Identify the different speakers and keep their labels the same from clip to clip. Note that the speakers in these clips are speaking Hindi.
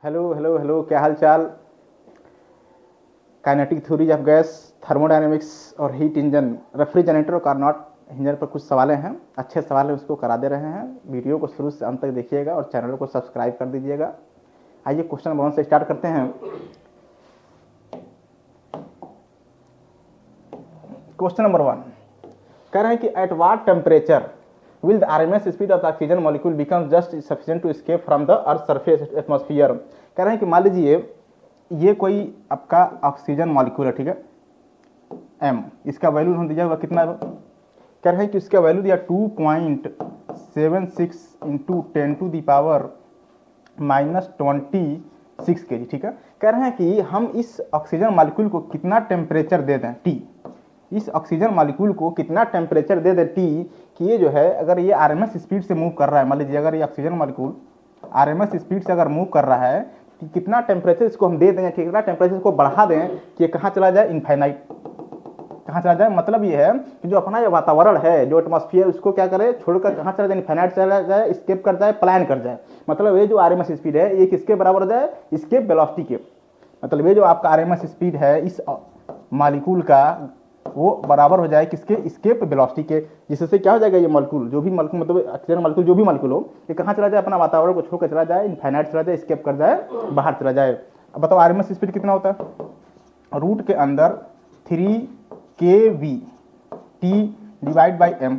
Speaker 1: हेलो हेलो हेलो, क्या हाल चाल। Kinetic theories of gas, thermodynamics और हीट इंजन, रेफ्रिजरेटर और कार्नोट इंजन पर कुछ सवाल हैं। अच्छे सवाल हैं, उसको करा दे रहे हैं। वीडियो को शुरू से अंत तक देखिएगा और चैनल को सब्सक्राइब कर दीजिएगा। आइए क्वेश्चन नंबर 1 से स्टार्ट करते हैं। क्वेश्चन नंबर 1 कह रहे हैं कि at what temperature will the RMS speed of the oxygen molecule becomes just sufficient to escape from the earth surface atmosphere। कह रहे हैं कि मान लीजिए ये कोई आपका ऑक्सीजन मॉलिक्यूल है, ठीक है, m, इसका वैल्यू हम दिया हुआ कितना है। कह रहे हैं कि इसका वैल्यू दिया 2.76 इंटू 10⁻26 kg, ठीक है। कह रहे हैं कि हम इस ऑक्सीजन मॉलिक्यूल को कितना टेम्परेचर दे दें, T, इस ऑक्सीजन मॉलिक्यूल को कितना टेम्परेचर दे दे T कि ये जो है अगर ये आरएमएस स्पीड से मूव कर रहा है, मान लीजिए अगर ये ऑक्सीजन मॉलिक्यूल आरएमएस स्पीड से अगर मूव कर रहा है कि कितना टेम्परेचर इसको हम दे दें, कितना टेम्परेचर इसको बढ़ा दें कि ये कहाँ चला जाए, इनफाइनाइट, कहाँ चला जाए। मतलब ये है कि जो अपना ये वातावरण है, जो एटमॉस्फेयर, उसको क्या करे, छोड़कर कहाँ चला जाए, इनफाइनाइट चला जाए, स्केप कर जाए, प्लान कर जाए। मतलब ये जो आरएमएस स्पीड है ये किसके बराबर हो जाए, स्केप वेलोसिटी के। मतलब ये जो आपका आरएमएस स्पीड है इस मॉलिक्यूल का वो बराबर हो जाए किसके, स्केप वेलोसिटी के। जिससे क्या हो जाएगा, ये मॉलिक्यूल जो भी मॉलिक्यूल, मतलब ऑक्सीजन मॉलिक्यूल जो भी मॉलिक्यूल हो, ये कहाँ चला जाए, अपना वातावरण को छोड़कर चला जाए, इनफाइनाइट चला जाए, स्केप कर जाए, बाहर चला जाए। अब बताओ आरएमएस स्पीड कितना होता है, रूट के अंदर 3kV T divide by m,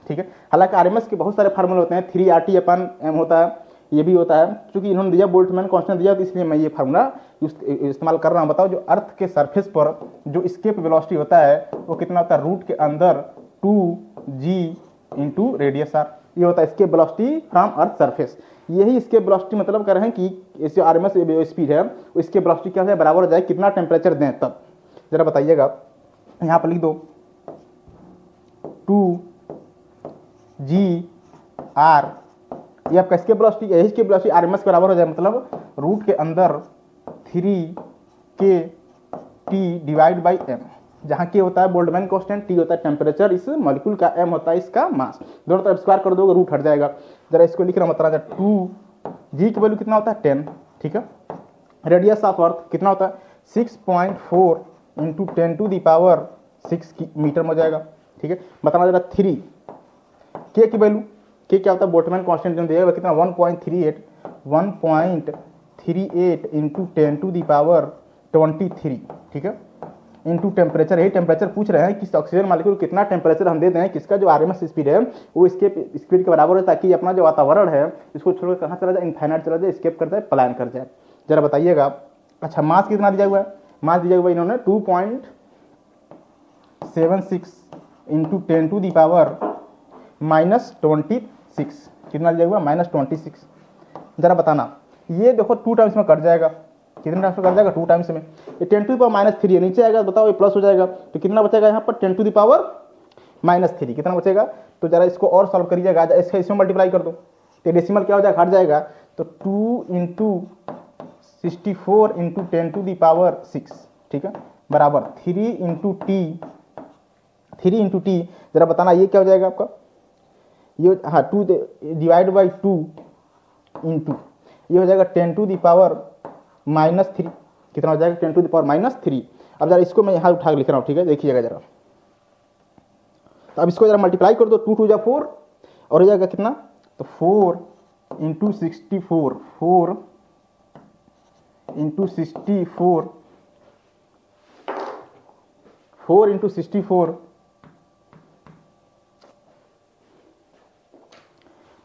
Speaker 1: ठीक है। हालांकि आरएमएस के बहुत सारे फार्मूले होते हैं, 3RT/m होता है, ये भी होता है। क्योंकि इन्होंने दिया बोल्ट्जमैन कांस्टेंट दिया, तो इसलिए मैं ये फार्मूला इस्तेमाल कर रहा हूँ। बताओ जो अर्थ के सरफेस पर जो स्केप वेलोसिटी होता है वो कितना होता है, रूट के अंदर 2g इंटू रेडियस आर, ये होता है escape velocity from earth surface. यही स्केप वेलोसिटी मतलब कर रहे हैं कि इस जो आरएमएस स्पीड है वो स्केप वेलोसिटी क्या हो जाए, बराबर हो जाए कितना टेम्परेचर दें तब। जरा बताइएगा, यहाँ पर लिख दो 2gr, ये आपका स्केप वेलोसिटी, यही स्केप वेलोसिटी आरएमएस के बराबर हो जाए। मतलब रूट के अंदर 3kT डिवाइड बाई m, जहाँ के होता है बोल्ट्जमैन कांस्टेंट, टी होता है टेम्परेचर इस मॉलिक्यूल का, m होता है इसका मास। दोनों तरफ स्क्वायर कर दोगे रूट हट जाएगा। जरा इसको लिख रहा मतलब 2g की वैल्यू कितना होता है 10, ठीक है। रेडियस ऑफ अर्थ कितना होता है 6.4 इंटू 10⁻6 मीटर में हो जाएगा, ठीक है। बताना जरा 3 के की वैल्यू, के क्या होता है बोल्ट्जमैन कांस्टेंट जो दिया कितना 1.38 इंटू 10⁻23, ठीक है, इंटू टेम्परेचर। यही टेम्परेचर पूछ रहे हैं कि ऑक्सीजन मॉलिक्यूल कितना टेम्परेचर हम दे दें किसका जो आरएमएस स्पीड है वो इसके स्पीड के बराबर है, ताकि अपना जो वातावरण है इसको छोड़कर कहाँ चला जाए, इनफाइनाइट चला जाए, स्केप कर जाए, प्लान कर जाए। जरा बताइएगा। अच्छा, मास कितना दिया हुआ है, मास दिया हुआ इन्होंने 2.76 इंटू 10⁻26, कितना दिया हुआ -26। जरा बताना, ये देखो 2 टाइम्स में कट जाएगा, कितने टाइम्स में कट जाएगा, 2 टाइम्स में। ये 10⁻³ है, नीचे आएगा, बताओ ये प्लस हो जाएगा, तो कितना बचेगा यहाँ पर 10⁻³ कितना बचेगा। तो जरा इसको और सॉल्व करिएगा, इसका इसमें मल्टीप्लाई कर दो तो डेसिमल क्या हो जाएगा, हट जाएगा। तो 2 इंटू 64 इंटू 10⁻6, ठीक है, बराबर 3 इंटू टी। जरा बताना ये क्या हो जाएगा आपका, ये हाँ 2 डिवाइड बाई 2 इंटू ये हो जाएगा 10⁻⁻3, कितना हो जाएगा 10⁻⁻3। अब जरा इसको मैं यहाँ उठा के लिख रहा हूँ, ठीक है, देखिएगा जरा। तो अब इसको जरा मल्टीप्लाई कर दो, 2 2 जा 4 और हो जाएगा कितना, तो 4 इंटू 64, 4 इंटू 64, 4 इंटू 64,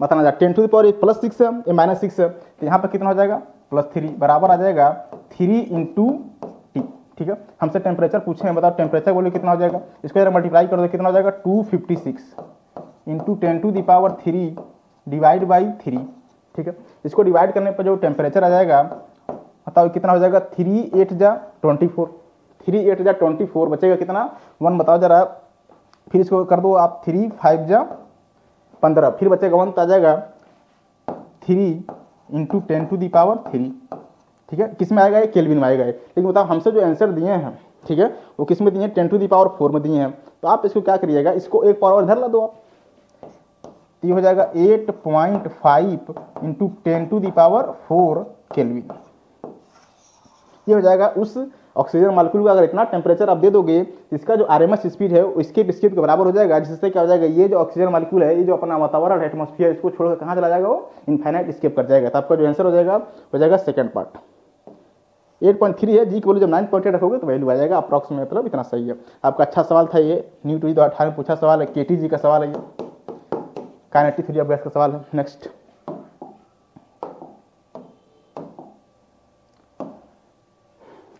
Speaker 1: बताना जा 10⁻+6 है, ये -6 है, तो यहाँ पर कितना हो जाएगा +3, बराबर आ जाएगा 3 इंटू टी, ठीक है। हमसे टेम्परेचर पूछे हैं, बताओ टेम्परेचर बोले कितना हो जाएगा, इसको जरा मल्टीप्लाई कर दो, कितना हो जाएगा 256 इंटू 10⁻³ डिवाइड बाई 3, ठीक है। इसको डिवाइड करने पर जो टेम्परेचर आ जाएगा, बताओ कितना हो जाएगा, 3 8 जा 24, 3 8 जा 24 बचेगा कितना 1, बताओ जरा। फिर इसको कर दो आप 3 5 जा 15, फिर बचेगा 1, आ जाएगा 3 इंटू 10⁻³, ठीक है। किस में आएगा, ये केल्विन में आएगा। लेकिन बताओ हमसे जो आंसर दिए हैं, ठीक है, वो किस में दिए हैं, 10⁻4 में दिए हैं। तो आप इसको क्या करिएगा, इसको एक पावर इधर ला दो आप, ये हो जाएगा 8.5 इंटू 10⁻4 केल्विन, ये हो जाएगा उस ऑक्सीजन मॉलिक्यूल को अगर इतना टेम्परेचर आप दे दोगे, इसका जो आरएमएस स्पीड है वो स्केप स्पीड के बराबर हो जाएगा, जिससे क्या हो जाएगा, ये जो ऑक्सीजन मॉलिक्यूल है, ये जो अपना वातावरण है, एटमॉस्फेयर, इसको छोड़कर कहाँ चला जाएगा, वो इनफाइनाइट स्केप कर जाएगा। तो आपका जो आंसर हो जाएगा सेकंड पार्ट। 8.3 है, जी की वैल्यू जब 9.8 रखोगे तो वैल्यू आ जाएगा अप्रॉक्सीमेट, मतलब इतना सही है। आपका अच्छा सवाल था ये, न्यू टू 2018 में पूछा सवाल है, केटीजी का सवाल है ये, काइनेटिक थ्योरी ऑफ गैस का सवाल है। नेक्स्ट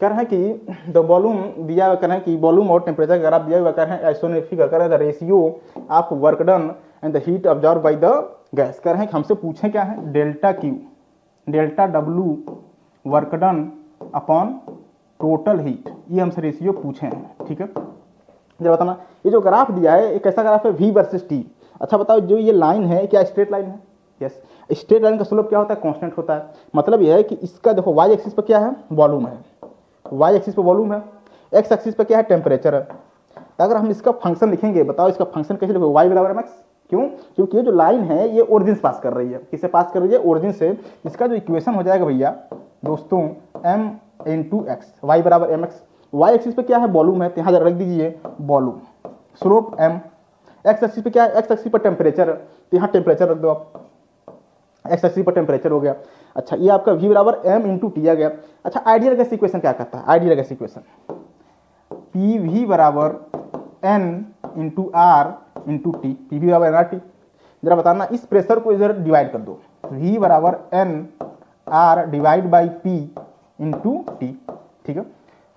Speaker 1: कह रहे हैं कि द वॉल्यूम दिया हुआ, कह रहे हैं कि वॉल्यूम और टेम्परेचर अगर आप दिया हुआ कह रहे हैं आइसोटोपिक फिगर कर रहे हैं the ratio of work done and the heat observe by the gas. कह रहे हैं कि हमसे पूछें क्या है, delta Q, delta W work done upon total heat, ये हमसे रेशियो पूछे हैं। ठीक है, जरा बताना ये जो ग्राफ दिया है, एक ऐसा ग्राफ है V वर्सेस T। अच्छा बताओ, जो ये लाइन है क्या स्ट्रेट लाइन है? यस, स्ट्रेट लाइन का स्लोप क्या होता है, कांस्टेंट होता है। मतलब यह है कि इसका देखो y एक्सिस पर क्या है, वॉल्यूम है, y एक्सिस पर वॉल्यूम है, x एक्सिस पर क्या है, टेम्परेचर है। तो अगर हम इसका फंक्शन लिखेंगे, बताओ इसका फंक्शन कैसे लिखोगे, y बराबर mx। क्यों? क्योंकि ये जो लाइन है ये ओरिजिन से पास कर रही है, किससे पास कर रही है, ओरिजिन से। इसका जो इक्वेशन हो जाएगा भैया दोस्तों m इंटू एक्स, वाई बराबर एम एक्स। वाई एक्सिस पे क्या है, वॉल्यूम है, तो यहाँ रख दीजिए volume, slope m। X axis पे क्या है, एक्स एक्सिस पर टेम्परेचर है, तो यहाँ टेम्परेचर रख दो आप, एक्स एक्सिस पर टेम्परेचर हो गया। अच्छा, ये आपका v बराबर m इंटू टी आ गया। अच्छा, आइडियल गैस इक्वेशन क्या कहता है, ideal gas equation P V बराबर n into R into T, P V बराबर एन टी। जरा बताना इस प्रेशर को इधर डिवाइड कर दो, v बराबर n R divide by P into T. ठीक है,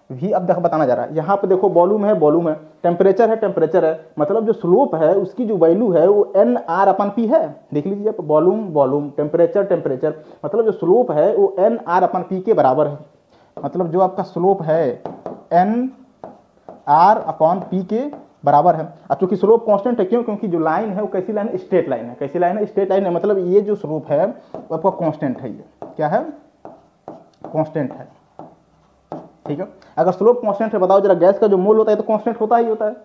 Speaker 1: v अब देखो बताना जा रहा है, यहाँ पे देखो वॉल्यूम है, वॉल्यूम है, टेम्परेचर है, टेम्परेचर है, मतलब जो स्लोप है उसकी जो वैल्यू है वो n r अपन p है। देख लीजिए आप, वॉल्यूम वॉल्यूम, टेम्परेचर टेम्परेचर, मतलब जो स्लोप है वो n r अपन p के बराबर है। मतलब जो आपका स्लोप है n r अपॉन p के बराबर है। अब चूंकि स्लोप कांस्टेंट है, क्यों? क्योंकि जो लाइन है वो कैसी लाइन है, स्ट्रेट लाइन है। कैसी लाइन है, स्ट्रेट लाइन है, मतलब ये जो स्लोप है वो आपका कांस्टेंट है, ये क्या है, कांस्टेंट है। ठीक है, अगर स्लोप कांस्टेंट है, बताओ जरा गैस का जो मोल होता है तो कांस्टेंट होता ही होता है।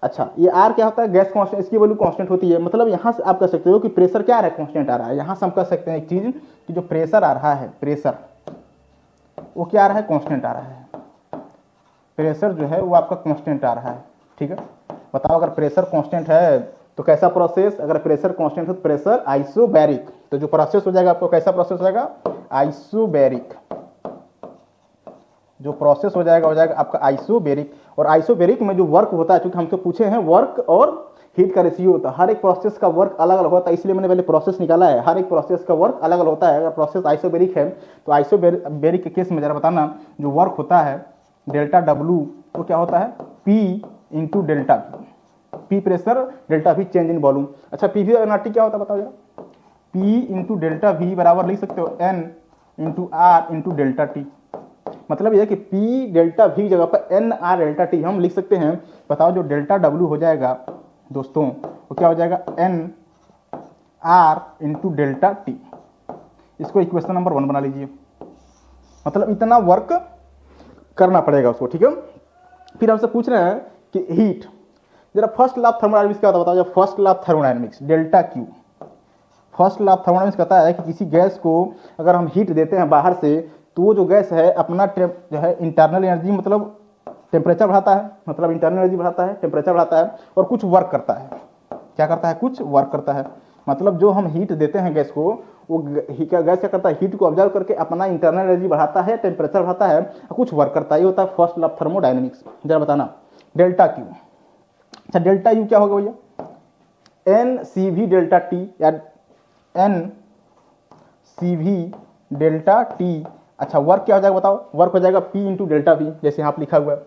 Speaker 1: अच्छा, ये आर क्या होता है, गैस कांस्टेंट, इसकी वैल्यू कांस्टेंट होती है। मतलब यहाँ से आप कह सकते हो कि प्रेशर क्या आ रहा है, कांस्टेंट आ रहा है। यहाँ से हम कह सकते हैं एक चीज कि जो प्रेशर आ रहा है, प्रेशर वो क्या आ रहा है, कांस्टेंट आ रहा है। प्रेशर जो है वो आपका कांस्टेंट आ रहा है। ठीक है, बताओ अगर प्रेशर कांस्टेंट है तो कैसा प्रोसेस, अगर प्रेशर कांस्टेंट है तो प्रेशर आइसोबैरिक, तो जो प्रोसेस हो जाएगा आपको कैसा प्रोसेस हो जाएगा, आइसोबैरिक। जो प्रोसेस हो जाएगा आपका आइसोबैरिक। और आइसोबैरिक में जो वर्क होता है, क्योंकि हमसे पूछे हैं वर्क और हीट का रेशियो होता है, हर एक प्रोसेस का वर्क अलग अलग होता है, इसलिए मैंने पहले प्रोसेस निकाला है। हर एक प्रोसेस का वर्क अलग अलग होता है। अगर प्रोसेस आइसोबैरिक है तो आइसोबैरिक के केस में जरा बताना, जो वर्क होता है डेल्टा डब्ल्यू तो क्या होता है, P into delta V, P pressure, delta V change in volume. अच्छा, P V N R T क्या होता है बताओ जरा, P इंटू डेल्टा V बराबर लिख सकते हो n into R into delta T. मतलब यह कि P डेल्टा V जगह पर n r डेल्टा टी हम लिख सकते हैं। बताओ जो डेल्टा W हो जाएगा दोस्तों वो क्या हो जाएगा, n r into delta T. इसको इक्वेशन नंबर 1 बना लीजिए। मतलब इतना वर्क करना पड़ेगा उसको। ठीक है, फिर हमसे पूछ रहे हैं कि हीट, जरा फर्स्ट लॉ ऑफ थर्मोडायनामिक्स क्या होता है बताओ। जब first law of thermodynamics delta Q, first law of thermodynamics कहता है कि किसी गैस को अगर हम हीट देते हैं बाहर से, तो वो जो गैस है अपना जो है इंटरनल एनर्जी, मतलब टेम्परेचर बढ़ाता है, मतलब इंटरनल एनर्जी बढ़ाता है, टेम्परेचर बढ़ाता है और कुछ वर्क करता है। क्या करता है, कुछ वर्क करता है। मतलब जो हम हीट देते हैं गैस को, वो गैस क्या करता है, हीट को ऑब्जर्व करके अपना इंटरनल एनर्जी बढ़ाता है, टेम्परेचर बढ़ाता है, कुछ वर्क करता है। ये होता है फर्स्ट लॉ ऑफ थर्मोडायनामिक्स। जरा बताना डेल्टा क्यू। अच्छा, डेल्टा यू क्या होगा भैया, N C V delta T या N C V delta T. अच्छा, वर्क क्या हो जाएगा बताओ, वर्क हो जाएगा P इंटू डेल्टा वी, जैसे यहाँ लिखा हुआ है,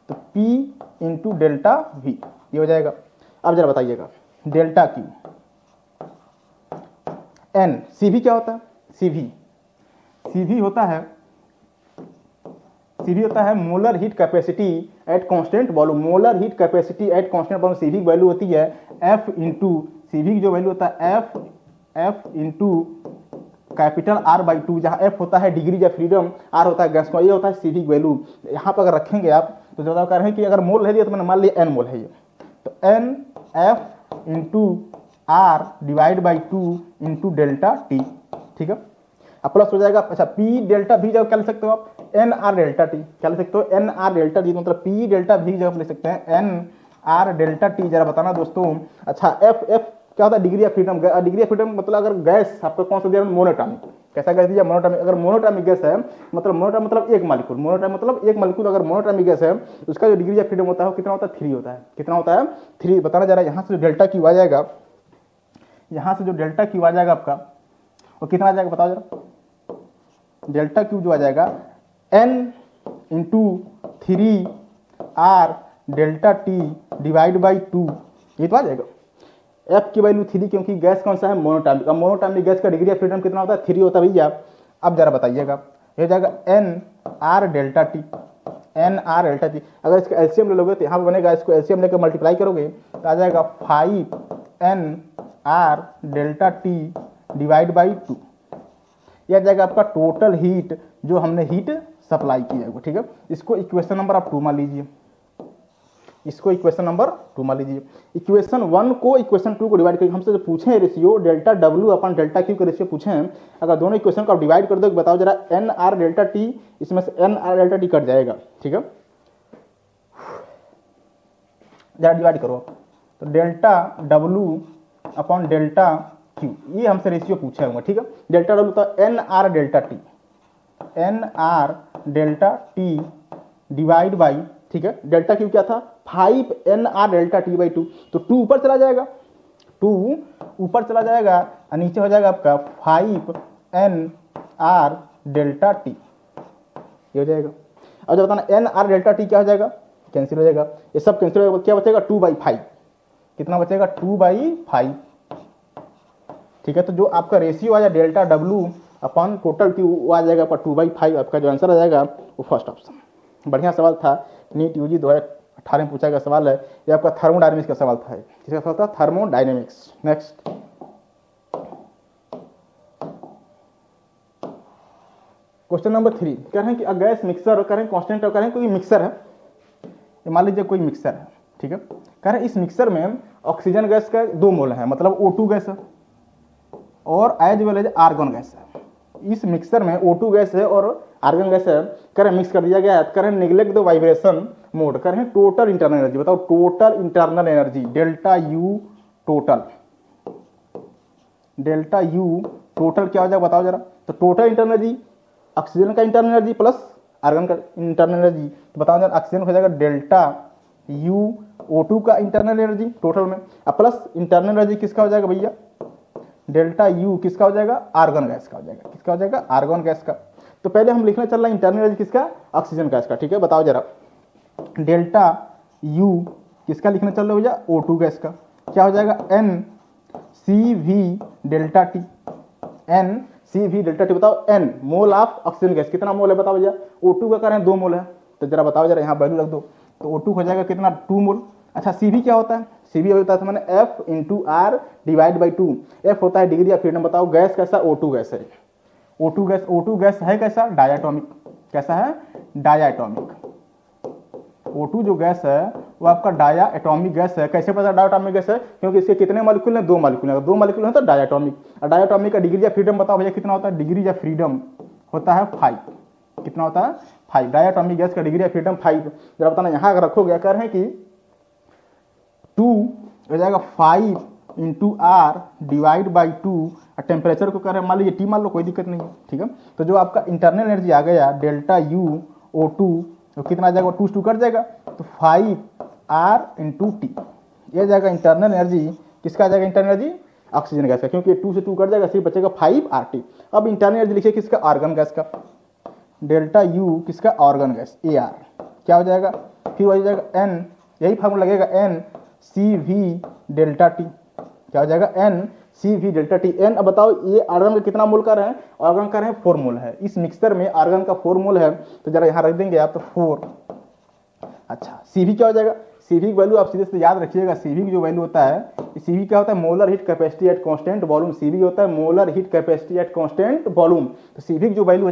Speaker 1: तो P इंटू डेल्टा वी ये हो जाएगा। अब जरा बताइएगा delta Q, N C V क्या होता है, सी वी होता है molar heat capacity at constant volume. Molar heat capacity at constant volume, C V value होती है F इंटू, सी वी की जो वैल्यू होता है F इंटू कैपिटल R/2, जहाँ F होता है डिग्री या फ्रीडम, R होता है गैस का, ये होता है सी वी वैल्यू। यहाँ पर अगर रखेंगे आप तो जो कह रहे हैं कि अगर मोल है दिया तो मैंने मान लिया n मोल है ये, तो n F into R divide by 2 into delta T. ठीक है, अब प्लस हो जाएगा, अच्छा पी डेल्टा भी जगह क्या लिख सकते हो आप, एन आर डेल्टा टी, क्या लिख सकते हो, एन आर डेल्टा टी, मतलब पी डेल्टा भी जगह लिख सकते हैं एन आर डेल्टा टी। जरा बताना दोस्तों। अच्छा एफ एफ क्या होता है, degree of freedom. Degree of freedom मतलब अगर गैस आपको कौन सा दिया, मोनोटॉमिक, कैसा गैस दिया, मोनोटॉमिक। अगर मोनोटॉमिक गैस है मतलब मोनोटॉमिक मतलब एक मालिक्यूल, मोनोटॉमिक मतलब एक मालिक्यूल, अगर मोनोटॉमिक गैस है उसका जो डिग्री ऑफ फ्रीडम होता है वो कितना होता है, 3 होता है। कितना होता है, 3। बताना जरा, यहाँ से जो डेल्टा क्यू आ जाएगा, यहाँ से जो डेल्टा क्यू आ जाएगा आपका वो कितना आ जाएगा बताओ जरा। डेल्टा क्यू जो आ जाएगा n into 3 are delta T divide by 2, ये तो आ जाएगा। f की वैल्यू 3 क्योंकि गैस कौन सा है, मोनोटॉमिक। अब मोनोटॉमिक गैस का डिग्री ऑफ फ्रीडम कितना होता है, 3 होता है भैया। अब जरा बताइएगा, ये हो जाएगा n are delta T, n are delta T. अगर इसका एलसीएम ले लोगे तो यहाँ बनेगा, इसको एलसीएम लेकर मल्टीप्लाई करोगे तो आ जाएगा 5n are delta T divide by 2। यह जाएगा आपका टोटल हीट जो हमने हीट सप्लाई की है, ठीक है। इसको इक्वेशन नंबर आप 2 मान लीजिए, इसको इक्वेशन नंबर 2 मान लीजिए। इक्वेशन 1 को इक्वेशन 2 को डिवाइड करके हमसे जो पूछे रेशियो डेल्टा डब्ल्यू अपन डेल्टा क्यू का रेशियो पूछे हैं, अगर दोनों इक्वेशन को आप डिवाइड कर दो, बताओ जरा एन आर डेल्टा टी, इसमें से N R delta T cut जाएगा, ठीक है। जरा डिवाइड करो आप, तो delta W upon delta Q, ये हमसे रेशियो पूछा हुआ, ठीक है। डेल्टा डब्ल्यू तो N R delta T, N R delta T divide by, ठीक है, डेल्टा क्यू क्या था 5 N R delta T by 2, तो 2 ऊपर चला जाएगा, 2 ऊपर चला जाएगा और नीचे हो जाएगा आपका 5 एन आर डेल्टा टी, ये हो जाएगा। अब जब बताना एन आर डेल्टा टी क्या हो जाएगा, कैंसिल हो जाएगा, ये सब कैंसिल हो जाएगा, क्या बचेगा 2/5, कितना बचेगा 2/5, ठीक है। तो जो आपका रेशियो आया delta W upon total Q वो आ जाएगा आपका 2/5। आपका जो आंसर आ जाएगा वो फर्स्ट ऑप्शन। बढ़िया सवाल था, नीट यूजी 2018 में पूछा गया सवाल है, ये आपका थर्मोडायनेमिक्स का सवाल था। किसका सवाल था, थर्मोडायनेमिक्स। नेक्स्ट क्वेश्चन नंबर 3, कह रहे हैं कि गैस मिक्सर, कह रहे हैं कांस्टेंट, कह रहे हैं कोई मिक्सर है, मान लीजिए कोई मिक्सर है, ठीक है। कह रहे हैं इस मिक्सर में ऑक्सीजन गैस का 2 मोल है, मतलब O2 गैस है और as well as argon gas है। इस मिक्सर में O2 गैस है और आर्गन गैस है, करें मिक्स कर दिया गया है। करें निगलेक्ट द वाइब्रेशन मोड, करें टोटल इंटरनल एनर्जी, बताओ total internal energy delta U total, delta U total क्या हो जाएगा बताओ जरा। तो टोटल इंटरनल एनर्जी ऑक्सीजन का इंटरनल एनर्जी प्लस आर्गन का इंटरनल एनर्जी, तो बताओ जरा ऑक्सीजन हो जाएगा डेल्टा यू O2 का इंटरनल एनर्जी टोटल में, अब प्लस इंटरनल एनर्जी किसका हो जाएगा भैया, डेल्टा यू किसका हो जाएगा, आर्गन गैस का हो जाएगा। किसका हो जाएगा, आर्गन गैस का। तो पहले हम लिखना चल रहा है इंटरनल एनर्जी किसका, ऑक्सीजन गैस का, ठीक है। बताओ जरा डेल्टा यू किसका लिखना चल रहा है भैया, O2 गैस का, क्या हो जाएगा N C V delta T, N C V delta T. बताओ N mole of oxygen gas, कितना मोल है बताओ भैया, O2 का करें 2 मोल है, तो जरा बताओ जरा यहाँ वैल्यू रख दो, तो O2 हो जाएगा कितना 2 मोल। अच्छा CV क्या होता है, CV होता है मैंने F into R divide by 2, F होता है डिग्री ऑफ फ्रीडम। बताओ गैस कैसा, O2 गैस है, O2 गैस है कैसा, डायाटॉमिक, कैसा है डायाटॉमिक। O2 जो गैस है वो आपका डायाटॉमिक गैस है। कैसे पता डायाटॉमिक गैस है, क्योंकि इसके कितने मॉलिक्यूल हैं, 2 मॉलिक्यूल हैं, 2 मॉलिक्यूल है तो डायाटॉमिक। और डायाटॉमिक का डिग्री ऑफ फ्रीडम बताओ भैया कितना होता है, डिग्री ऑफ फ्रीडम होता है 5, कितना होता है 5। डायाटॉमिक गैस का डिग्री ऑफ फ्रीडम 5। जरा बताना यहाँ अगर रखोगे, कह रहे हैं कि 2 हो जाएगा 5 इंटू आर डिवाइड बाई 2, और टेम्परेचर को कर रहे हैं मान लीजिए T मान लो, कोई दिक्कत नहीं है, ठीक है। तो जो आपका इंटरनल एनर्जी आ गया डेल्टा यू O2 तो कितना आ जाएगा, 2 से 2 कट जाएगा, तो 5 आर इंटू टी, यह जाएगा इंटरनल एनर्जी। किसका आ जाएगा इंटरनल एनर्जी, ऑक्सीजन गैस का, क्योंकि 2 से 2 कट जाएगा, सिर्फ बचेगा 5 RT। अब इंटरनल एनर्जी लिखिए किसका, आर्गन गैस का, डेल्टा यू किसका, आर्गन गैस AR, क्या हो जाएगा, फिर हो जाएगा एन, यही फार्मूला लगेगा N C V delta T, क्या हो जाएगा N C V delta T N. अब बताओ ये आर्गन का कितना मोल का है, आर्गन का है 4 मोल है, इस मिक्सर में आर्गन का 4 मोल है, तो जरा यहाँ रख देंगे आप तो 4। अच्छा CV क्या हो जाएगा, CV की वैल्यू आप सीधे से याद रखिएगा, CV की जो वैल्यू होता है, CV क्या होता है, molar heat capacity at constant volume. CV होता है molar heat capacity at constant volume. तो CV की जो वैल्यू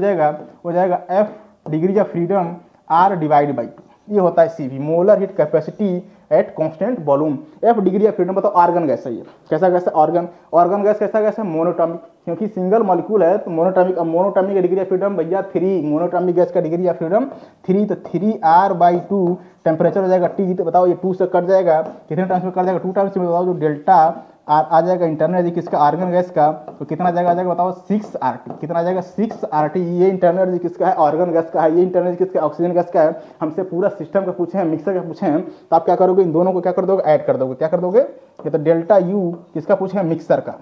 Speaker 1: हो जाएगा F degree of freedom R divide by 2, ये होता है CV, molar heat capacity at constant volume. F degree of freedom. बताओ आर्गन गैस है ये, कैसा गैस है? ऑर्गन गैस कैसा गैस है? मोनोटॉमिक, क्योंकि सिंगल मॉलिक्यूल है तो मोनोटॉमिक। अब मोनोटॉमिक का डिग्री ऑफ फ्रीडम भैया 3, मोनोटॉमिक गैस का डिग्री ऑफ फ्रीडम 3, तो 3R/2 टेम्परेचर हो जाएगा T। तो बताओ ये 2 से कट जाएगा, कितने टाइम्स में कट जाएगा? 2 टाइम्स में। बताओ जो डेल्टा आ जाएगा इंटरनल एनर्जी किसका? आर्गन गैस का, तो कितना जाएगा? आ जाएगा बताओ 6RT। कितना आ जाएगा? 6RT। ये इंटरनल एनर्जी किसका है? आर्गन गैस का है। ये इंटरनल एनर्जी किसका? ऑक्सीजन गैस का है। हमसे पूरा सिस्टम का पूछे हैं, मिक्सर का पूछे हैं, तो आप क्या करोगे? इन दोनों को क्या कर दोगे? ऐड कर दोगे। क्या कर दोगे? ये तो डेल्टा U किसका पूछे हैं? मिक्सर का,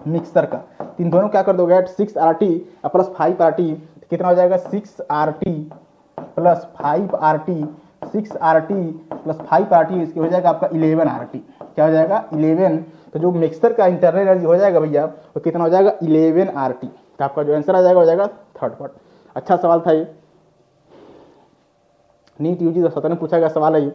Speaker 1: मिक्सर का। इन दोनों क्या कर दोगे? ऐड 6RT प्लस 5RT, कितना हो जाएगा? 6RT plus 5RT, 6RT plus 5RT, इसके हो जाएगा आपका 11RT। क्या हो जाएगा? 11। तो जो मिक्सर का इंटरनल एनर्जी हो जाएगा भैया तो कितना हो जाएगा? 11RT। तो आपका जो आंसर आ जाएगा हो जाएगा थर्ड पार्ट। अच्छा सवाल था ये, नीट UG 2017 में पूछा गया सवाल है ये।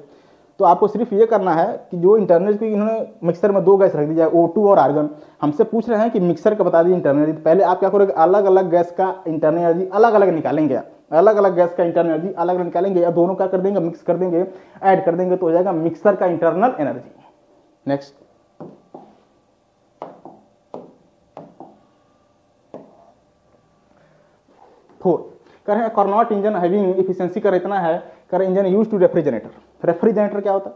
Speaker 1: तो आपको सिर्फ ये करना है कि जो इंटरनल की इन्होंने मिक्सर में 2 गैस रख दी जाए, O2 और आर्गन। हमसे पूछ रहे हैं कि मिक्सर का बता दीजिए इंटरनल एनर्जी। पहले आप क्या करोगे? अलग अलग गैस का इंटरनल एनर्जी अलग अलग निकालेंगे, अलग अलग गैस का इंटरनल एनर्जी अलग अलग निकालेंगे, या दोनों क्या कर देंगे? मिक्स कर देंगे, ऐड कर देंगे, तो हो जाएगा मिक्सर का इंटरनल एनर्जी। नेक्स्ट, कह रहे हैं कार्नोट इंजन हैविंग एफिशिएंसी का इतना है, कह रहे engine use to refrigerator. Refrigerator क्या होता है?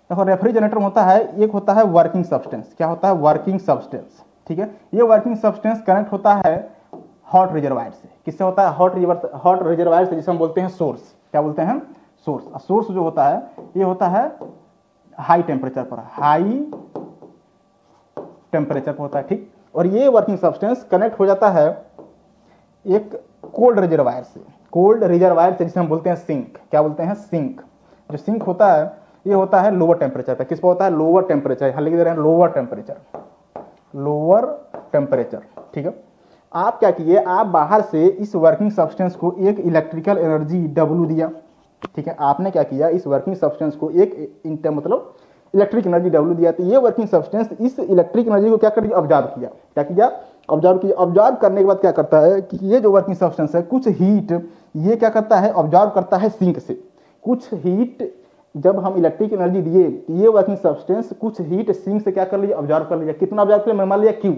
Speaker 1: देखो रेफ्रिजरेटर होता है, एक होता है वर्किंग सब्सटेंस। क्या होता है? Working substance. ठीक है, ये वर्किंग सब्सटेंस कनेक्ट होता है हॉट रिजर्वायर से। किससे होता है? हॉट रिजर्वायर से, जिसे हम बोलते हैं सोर्स। क्या बोलते हैं? सोर्स। सोर्स जो होता है ये होता है हाई टेम्परेचर पर, हाई टेम्परेचर पर होता है। ठीक, और ये वर्किंग सब्सटेंस कनेक्ट हो जाता है एक कोल्ड रिजर्वायर से, कोल्ड रिजर्वायर से, जिसे हम बोलते हैं सिंक। क्या बोलते हैं? सिंक। जो सिंक होता है ये होता है लोअर टेम्परेचर पर। किस पर होता है? Lower temperature. यहाँ लिख दे रहे हैं लोअर टेम्परेचर, लोअर टेम्परेचर। ठीक है, आप क्या किए? आप बाहर से इस वर्किंग सब्सटेंस को एक इलेक्ट्रिकल एनर्जी W दिया। ठीक है, आपने क्या किया? इस वर्किंग सब्सटेंस को एक मतलब इलेक्ट्रिक एनर्जी W दिया। तो ये वर्किंग सब्सटेंस इस इलेक्ट्रिक एनर्जी को क्या कर दिया? ऑब्जर्व किया। क्या किया? ऑब्जर्व किया। ऑब्जर्व करने के बाद क्या करता है कि ये जो वर्किंग सब्सटेंस है कुछ हीट ये क्या करता है? ऑब्जर्व करता है सिंक से। कुछ हीट जब हम इलेक्ट्रिक एनर्जी दिए, ये वर्किंग सब्सटेंस कुछ हीट सिंक से क्या कर लिया? ऑब्जर्व कर लिया। कितना ऑब्जर्व कर लिया? मान लिया Q।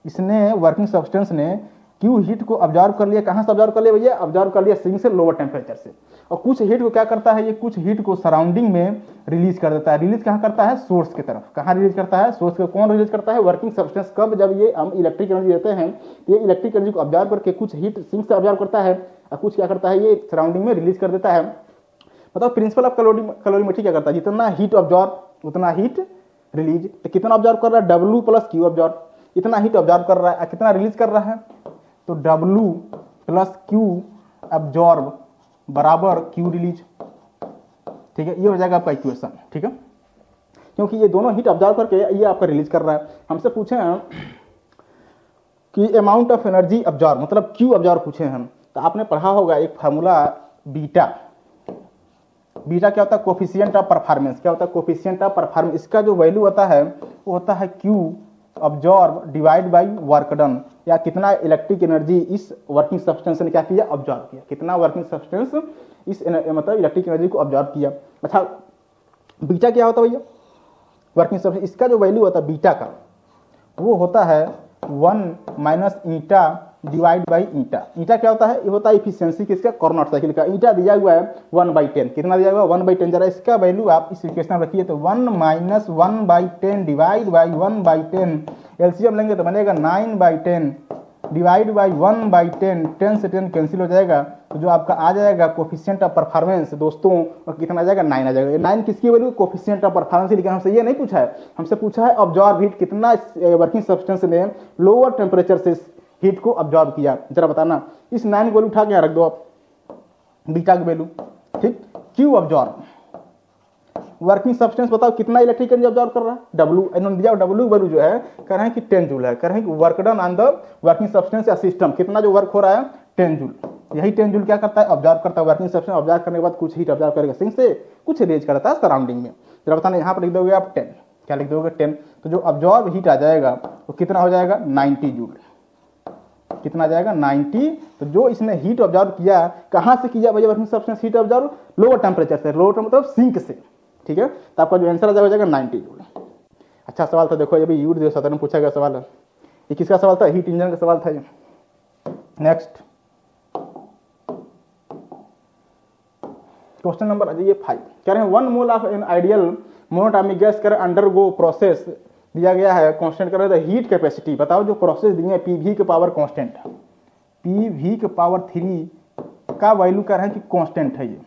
Speaker 1: इसने वर्किंग सब्सटेंस ने Q हीट को ऑब्जर्व कर लिया। कहां से ऑब्जर्व कर लिया भैया? ऑब्जर्व कर लिया सिंक से, लोअर टेम्परेचर से। और कुछ हीट को क्या करता है? ये कुछ हीट को सराउंडिंग में रिलीज कर देता है। रिलीज कहां करता है? सोर्स की तरफ। कहां रिलीज करता है? सोर्स को। कौन रिलीज करता है? Working substance. कब? जब ये हम इलेक्ट्रिक एनर्जी देते हैं तो ये इलेक्ट्रिक एनर्जी को ऑब्जर्व करके कुछ हीट सिंक से ऑब्जर्व करता है और कुछ क्या करता है? ये सराउंडिंग में रिलीज कर देता है। बताओ प्रिंसिपल ऑफ कैलोरीमेट्री क्या करता है? जितना हीट ऑब्जर्व उतना हीट रिलीज। तो कितना ऑब्जर्व कर रहा है? W plus Q observe. इतना हीट ऑब्जर्व कर रहा है, कितना रिलीज कर रहा है? तो W प्लस Q ऑब्जर्व बराबर Q रिलीज। ठीक है, ये हो जाएगा आपका इक्वेशन। ठीक है, क्योंकि ये दोनों हीट ऑब्जर्व करके ये आपका रिलीज कर रहा है। हमसे पूछे हैं कि अमाउंट ऑफ एनर्जी ऑब्जर्व मतलब Q ऑब्जर्व पूछे हैं हम, तो आपने पढ़ा होगा एक फार्मूला बीटा। बीटा क्या होता है? Coefficient of performance. क्या होता है? Coefficient of performance. इसका जो वैल्यू होता है वो होता है Q observe divide by work done, या कितना इलेक्ट्रिक एनर्जी इस वर्किंग सब्सटेंस ने क्या किया? ऑब्जर्व किया। कितना वर्किंग सब्सटेंस इस मतलब इलेक्ट्रिक एनर्जी को ऑब्जर्व किया। अच्छा, बीटा क्या होता है भैया? Working substance. इसका जो वैल्यू होता है बीटा का वो होता है 1 minus eta divide by eta. Eta क्या होता है? ये होता है इफिशियंसी किसका? कार्नोट साइकिल का। ईटा दिया हुआ है 1/10। कितना दिया हुआ है? 1/10। जरा इसका वैल्यू आप इस इक्वेशन में रखिए तो 1 माइनस 1/10 डिवाइड बाई 1/10, एलसीएम लेंगे तो बनेगा 9/10 डिवाइड बाई 1/10। 10 से 10 कैंसिल हो जाएगा, तो जो आपका आ जाएगा कोफिशिएंट ऑफ परफॉर्मेंस दोस्तों, और कितना आ जाएगा? 9 आ जाएगा। 9 किसकी वैल्यू? Coefficient of performance. लेकिन हमसे ये नहीं पूछा है, हमसे पूछा है ऑब्जर्व हीट कितना वर्किंग सब्सटेंस ने लोअर टेम्परेचर से हीट को ऑब्जर्व किया। जरा बताना। इस 9 की वैल्यू उठा के रख दो आप, बीटा की वैल्यू। ठीक, Q ऑब्जर्व वर्किंग सब्सटेंस बताओ कितना इलेक्ट्रिक एनर्जी ऑब्जर्व कर रहा है? W। इन्होंने दिया W वैल्यू जो है कह रहे हैं कि 10 जूल है। कह रहे हैं कि work done on the working substance या सिस्टम, कितना जो वर्क हो रहा है? 10 जूल। यही 10 जूल क्या करता है? ऑब्जर्व करता है। वर्किंग सब्सटेंस ऑब्जर्व करने के बाद कुछ हीट ऑब्जर्व करेगा सिंक से, कुछ रिलीज करता है सराउंडिंग में। जरा बताना, यहाँ पर लिख दोगे आप 10। क्या लिख दोगे? 10। तो जो ऑब्जर्व हीट आ जाएगा वो कितना हो जाएगा? 90 जूल। कितना आ जाएगा 90। तो जो इसने हीट ऑब्जर्व किया कहाँ से किया भैया working substance heat observe, lower temperature से, लोअर मतलब सिंक से, ठीक है। तो आपका जो आंसर आ जाएगा 90 जूल। अच्छा सवाल था, देखो ये भी यूट 2017 में पूछा गया सवाल है। ये किसका सवाल था, हीट इंजन का सवाल था ये। नेक्स्ट क्वेश्चन नंबर आ जाइए 5, कह रहे हैं 1 mole of an ideal monoatomic gas कर अंडरगो प्रोसेस दिया गया है, कांस्टेंट कर रहे थे हीट कैपेसिटी, बताओ जो प्रोसेस दी है पीवी के पावर कांस्टेंट, पीवी के पावर 3 का वैल्यू कर रहे हैं कि कांस्टेंट है, ये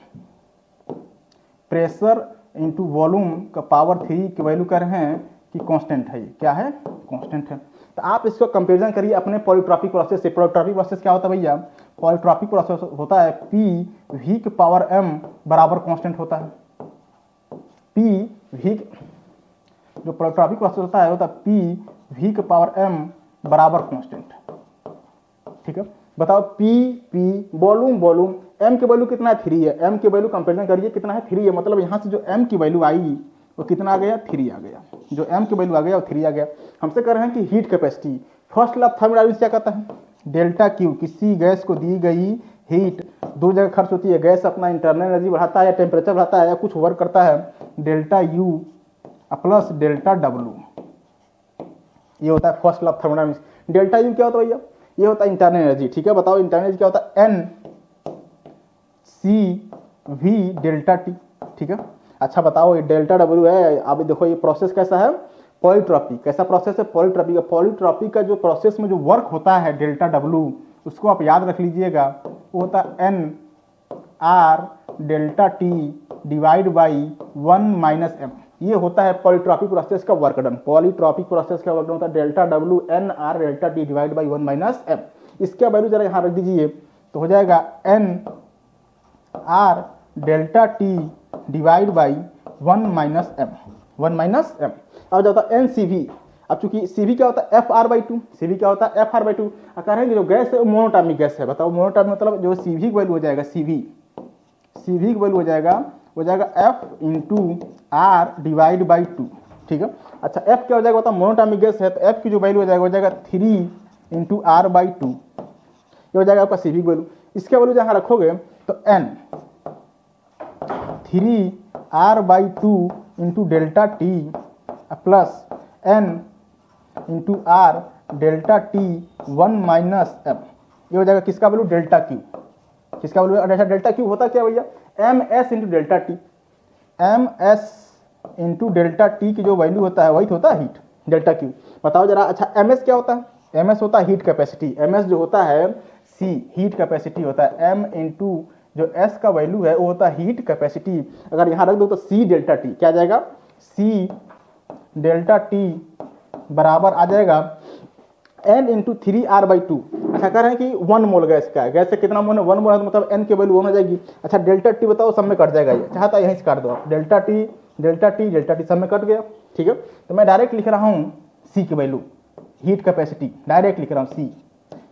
Speaker 1: प्रेशर इंटू वॉल्यूम का पावर 3 की वैल्यू कर रहे हैं कि कांस्टेंट है, ये क्या है कांस्टेंट है। तो आप इसको कंपेरिजन करिए अपने पॉलीट्रॉपिक प्रोसेस से। पॉलीट्रॉपिक प्रोसेस क्या होता है भैया, पॉलीट्रॉपिक प्रोसेस होता है पी वी के पावर एम बराबर कांस्टेंट होता है, पी वी जो पॉलीट्रॉपिक प्रोसेस होता है पी वी के पावर एम बराबर कांस्टेंट, ठीक है। बताओ पी वॉल्यूम, वॉल्यूम एम की वैल्यू कितना है 3 है, एम की वैल्यू कंपेरिजन करिए कितना है 3 है, मतलब यहाँ से जो एम की वैल्यू आई वो कितना आ गया 3 आ गया, जो एम की वैल्यू आ गया वो 3 आ गया। हमसे कह रहे हैं कि heat capacity, first law of thermodynamics क्या कहता है, डेल्टा क्यू, किसी गैस को दी गई हीट दो जगह खर्च होती है, गैस अपना इंटरनल एनर्जी बढ़ाता है या टेम्परेचर बढ़ाता है या कुछ वर्क करता है, delta U plus delta W, ये होता है first law of thermodynamics. Delta U क्या होता है भैया, ये होता है इंटरनल एनर्जी, ठीक है। बताओ इंटरनल एनर्जी क्या होता है, N C V delta T, ठीक है। अच्छा बताओ ये डेल्टा डब्ल्यू है, अब देखो ये प्रोसेस कैसा है, पॉलीट्रॉपिक, कैसा प्रोसेस है पॉलीट्रॉपिक का, पॉलीट्रॉपिक का जो प्रोसेस में जो वर्क होता है डेल्टा डब्ल्यू उसको आप याद रख लीजिएगा, वो होता है N R delta T divide by 1 minus M, ये होता है पॉलीट्रॉपिक प्रोसेस का वर्क डन। पॉलीट्रॉपिक प्रोसेस का वर्क डन होता है delta W N R delta T divide by 1 minus M. इसका वैल्यू जरा यहाँ रख दीजिए तो हो जाएगा N R delta T divide by 1 minus M, 1 minus M. अब जाता है एन सी वी, अब चूंकि सी वी क्या होता है F R by 2, C V क्या होता है एफ आर बाई 2। कह रहे हैं जो गैस है वो मोनोटॉमिक गैस है, बताओ मोनोटॉमिक मतलब जो सी वी की वैल्यू हो जाएगा, सी वी की वैल्यू हो जाएगा F into R divide by 2, ठीक है। अच्छा एफ क्या हो जाएगा, बताओ मोनोटॉमिक गैस है तो एफ की जो वैल्यू हो जाएगा 3 इंटू आर बाई 2, ये हो जाएगा आपका सी वी की वैल्यू। इसका वैल्यू जहाँ रखोगे तो N 3 R by 2 into delta T plus N into R delta T 1 minus M, ये हो जाएगा किसका वैल्यू डेल्टा क्यू, किसका वैल्यू डेल्टा क्यू होता क्या भैया M S into delta T, M S into delta T की जो वैल्यू होता है वही होता है हीट डेल्टा क्यू। बताओ जरा, अच्छा एम एस क्या होता है, एम एस होता है हीट कैपेसिटी, एम एस जो होता है सी हीट कैपेसिटी होता है, एम इंटू जो एस का वैल्यू है वो होता है हीट कैपेसिटी। अगर यहाँ रख दो तो सी डेल्टा टी क्या आ जाएगा, सी डेल्टा टी बराबर आ जाएगा एन इंटू 3 आर बाई 2। अच्छा कह रहे हैं कि 1 मोल गैस का है, गैस से कितना मोल है 1 मोल है, तो मतलब एन की वैल्यू 1 हो जाएगी। अच्छा डेल्टा टी बताओ सब में कट जाएगा, ये चाहता है यहीं से काट दो आप, delta T delta T delta T सब में कट गया, ठीक है। तो मैं डायरेक्ट लिख रहा हूँ सी की वैल्यू हीट कैपेसिटी, डायरेक्ट लिख रहा हूँ सी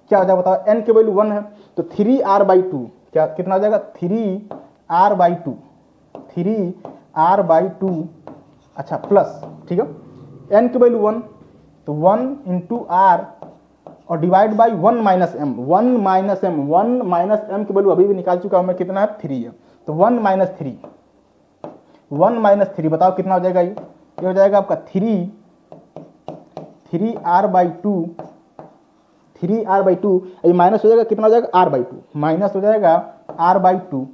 Speaker 1: क्या हो जाएगा बताओ, एन की वैल्यू 1 है तो 3 आर बाई 2 क्या कितना हो जाएगा 3 आर बाई 2, 3 आर बाई 2, अच्छा प्लस, ठीक है। एन की वैल्यू 1 तो 1 इंटू आर और divide by 1 minus M, 1 minus M, 1 minus M की वैल्यू अभी भी निकाल चुका हूं मैं, कितना है 3 है, तो 1 माइनस 3, 1 माइनस 3 बताओ कितना हो जाएगा, ये हो जाएगा आपका 3 आर बाई 2, 3 आर बाई 2, ये माइनस हो जाएगा कितना हो जाएगा आर बाई 2, माइनस हो जाएगा आर बाई 2।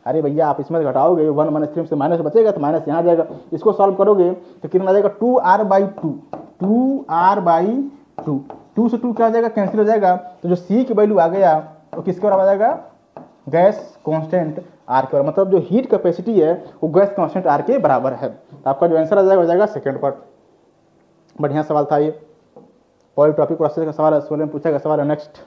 Speaker 1: अरे भैया आप इसमें घटाओगे 1 माइनस 3 से माइनस बचेगा तो माइनस यहाँ जाएगा, इसको सॉल्व करोगे तो कितना आ जाएगा 2 आर बाई 2, 2 आर बाई 2, 2 से 2 क्या हो जाएगा कैंसिल हो जाएगा, तो जो सी की वैल्यू आ गया वो किसके बराबर आ जाएगा गैस कांस्टेंट आर के बराबर, मतलब जो हीट कैपेसिटी है वो गैस कांस्टेंट आर के बराबर है। तो आपका जो आंसर आ जाएगा हो जाएगा सेकंड पार्ट। बढ़िया सवाल था ये, पॉलीट्रॉपिक प्रोसेस का सवाल है, 16 में पूछा गया सवाल है। नेक्स्ट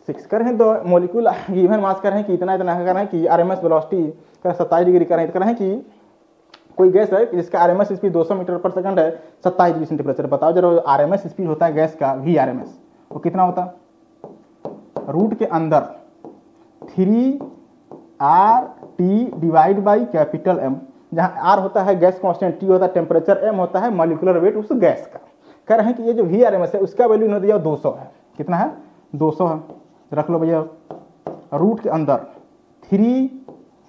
Speaker 1: 6 कर रहे हैं दो मॉलिक्यूल गिवन मास कर रहे हैं कि इतना इतना कर रहे हैं कि आरएमएस वेलोसिटी कर 27 डिग्री कर रहे हैं कि कोई गैस है जिसका आरएमएस स्पीड 200 मीटर पर सेकंड है, 27 डिग्री सेंटीग्रेड। बताओ जरा आरएमएस स्पीड होता है गैस का वी आरएमएस वो कितना होता है, रूट के अंदर 3 R T divide by capital M, जहाँ आर होता है गैस कांस्टेंट, टी होता है टेम्परेचर, एम होता है मॉलिक्यूलर वेट उस गैस का। कह रहे हैं कि ये जो वी आर एम एस है उसका वैल्यू इन्होंने दिया 200 है। कितना है? 200 है। रख लो भैया रूट के अंदर 3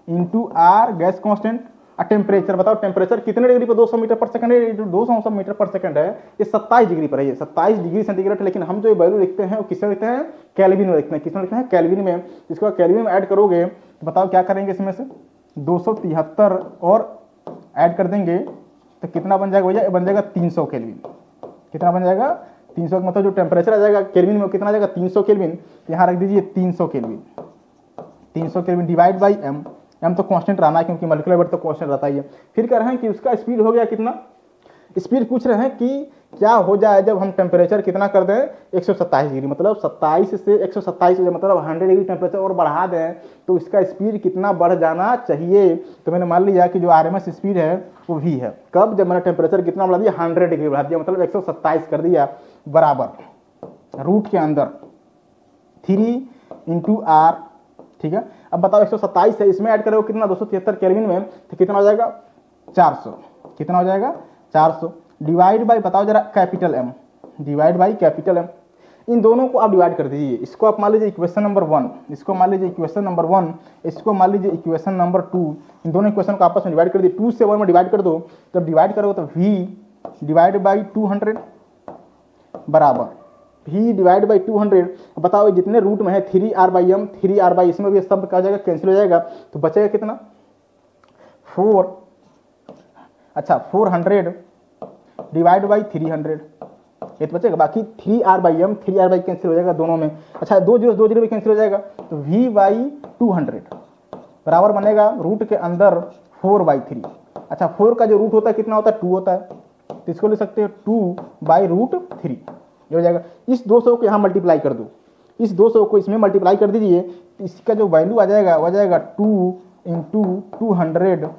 Speaker 1: इंटू आर गैस कांस्टेंट और टेम्परेचर। बताओ टेम्परेचर कितने डिग्री पर 200 मीटर पर सेकंड है? 200 मीटर पर सेकंड है, ये 27 डिग्री पर है, ये 27 डिग्री सेंटीग्रेड। लेकिन हम जो वैल्यू लिखते हैं वो किसमें लिखते हैं? केल्विन में लिखते हैं। किसमें लिखते हैं? केल्विन में। इसको केल्विन में ऐड करोगे तो बताओ क्या करेंगे? इसमें से 273 और ऐड कर देंगे तो कितना बन जाएगा भैया? बन जाएगा 300 केल्विन। कितना बन जाएगा? 300 मतलब जो टेम्परेचर आ जाएगा केल्विन में कितना आ जाएगा? 300 केल्विन। यहाँ रख दीजिए 300 kelvin. 300 kelvin divide by M. M तो कांस्टेंट रहना है क्योंकि मॉलिक्यूलर वेट तो कांस्टेंट रहता ही है। फिर कह रहे हैं कि उसका स्पीड हो गया कितना? स्पीड पूछ रहे हैं कि क्या हो जाए जब हम टेम्परेचर कितना कर दें? 127 डिग्री, मतलब 27 से 127 मतलब 100 डिग्री टेम्परेचर और बढ़ा दें तो इसका स्पीड कितना बढ़ जाना चाहिए? तो मैंने मान लिया कि जो आरएमएस स्पीड है वो भी है। कब? जब मैंने टेम्परेचर कितना बढ़ा दिया? 100 डिग्री बढ़ा दिया, मतलब 127 कर दिया, बराबर रूट के अंदर 3 इंटू आर। ठीक है, अब बताओ 127 है, इसमें ऐड करोगे कितना? 273 केल्विन में, तो कितना हो जाएगा? 400। कितना हो जाएगा? 400 डिवाइड बाई बताओ जरा capital M, divide by capital M. इन दोनों को आप डिवाइड कर दीजिए। इसको आप मान लीजिए इक्वेशन नंबर 1, इसको मान लीजिए इक्वेशन नंबर 1, इसको मान लीजिए इक्वेशन नंबर 2। इन दोनों इक्वेशन को आपस में डिवाइड कर दिए। 2 से 1 में डिवाइड कर दो, जब डिवाइड करोगे तो v डिवाइड बाई 200 बराबर v डिवाइड बाई 200। बताओ जितने रूट में है 3r by M, 3r by, इसमें भी सब क्या हो जाएगा? कैंसिल हो जाएगा, तो बचेगा कितना? 4। अच्छा 400 डिवाइड बाई 300, ये तो बचेगा। बाकी 3r by M, 3r by cancel हो जाएगा दोनों में। अच्छा 2 जीरो भी कैंसिल हो जाएगा, तो v बाई 200 बराबर बनेगा रूट के अंदर 4/3। अच्छा 4 का जो रूट होता है कितना होता है? 2 होता है, तो इसको ले सकते हैं 2/√3, ये हो जाएगा। इस 200 को यहाँ मल्टीप्लाई कर दो, इस 200 को इसमें मल्टीप्लाई कर दीजिए, तो इसका जो वैल्यू आ जाएगा वो आ जाएगा 2 इंटू 200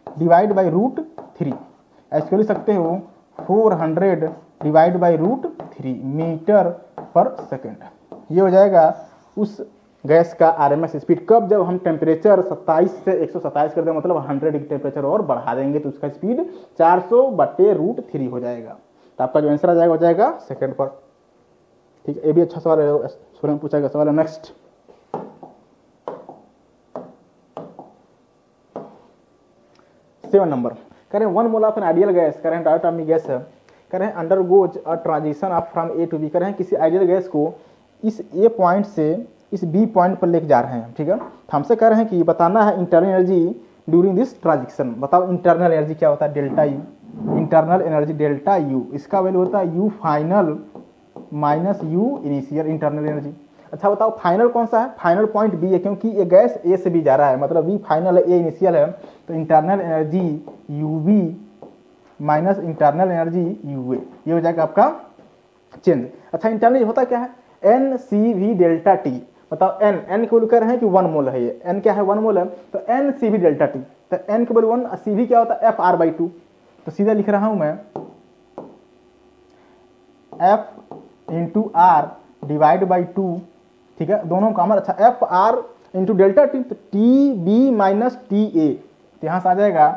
Speaker 1: डिवाइड बाई √3। ऐसे लिख सकते हो 400 डिवाइड बाई √3 मीटर पर सेकेंड। ये हो जाएगा उस गैस का आरएमएस स्पीड। कब? जब हम टेम्परेचर 27 से 127 कर दें, मतलब 100 डिग्री टेम्परेचर और बढ़ा देंगे तो उसका स्पीड 400/√3 हो जाएगा। तो आपका जो आंसर आ जाएगा हो जाएगा सेकंड पर। ठीक है, ये भी अच्छा सवाल है, स्वयं पूछा गया सवाल है। नेक्स्ट 7 नंबर कह रहे हैं 1 mole of an ideal gas, कह रहे हैं डायटोमिक गैस है, कह रहे हैं undergoes a transition of from A to B. कह रहे हैं किसी आइडियल गैस को इस ए पॉइंट से इस बी पॉइंट पर लेके जा रहे हैं। ठीक है, हमसे कह रहे हैं कि बताना है internal energy during this transition. बताओ इंटरनल एनर्जी क्या होता है? Delta U. Internal energy delta U, इसका वैल्यू होता है you final minus you initial internal energy. अच्छा बताओ फाइनल कौन सा है? फाइनल पॉइंट बी है, क्योंकि ये गैस ए से बी जा रहा है, मतलब बी फाइनल है ए इनिशियल है, तो internal energy U B minus internal energy U A, ये हो जाएगा आपका चेंज। अच्छा इंटरनल होता क्या है? N C V delta T. बताओ एन, एन के वैल्यू कह रहे हैं कि 1 मोल है, ये एन क्या है? 1 मोल है, तो N C V delta T. तो एन के वैल्यू 1, सी वी क्या होता है? FR/2। तो सीधा लिख रहा हूं मैं F into R divide by 2। ठीक है, दोनों कॉमन। अच्छा FR इंटू डेल्टा टी, तो T B minus T A, तो यहाँ से आ जाएगा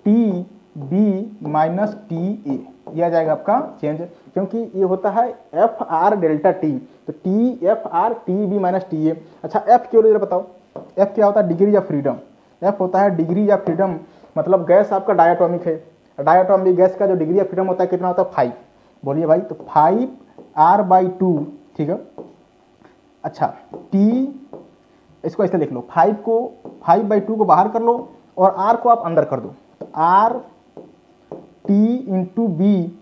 Speaker 1: T B minus T A, यह आ जाएगा आपका चेंज, क्योंकि ये होता है FR डेल्टा टी, तो TFR T B minus T A. अच्छा F क्यों जरा बताओ? F क्या होता है? Degree of freedom. F होता है डिग्री ऑफ फ्रीडम, मतलब गैस आपका डायटोमिक है, डायटोमिक गैस का जो डिग्री ऑफ फ्रीडम होता है कितना होता है? 5। बोलिए भाई, तो 5R/2। ठीक है, अच्छा T, इसको ऐसे लिख लो, 5/2 को बाहर कर लो और R को आप अंदर कर दो, तो R T into B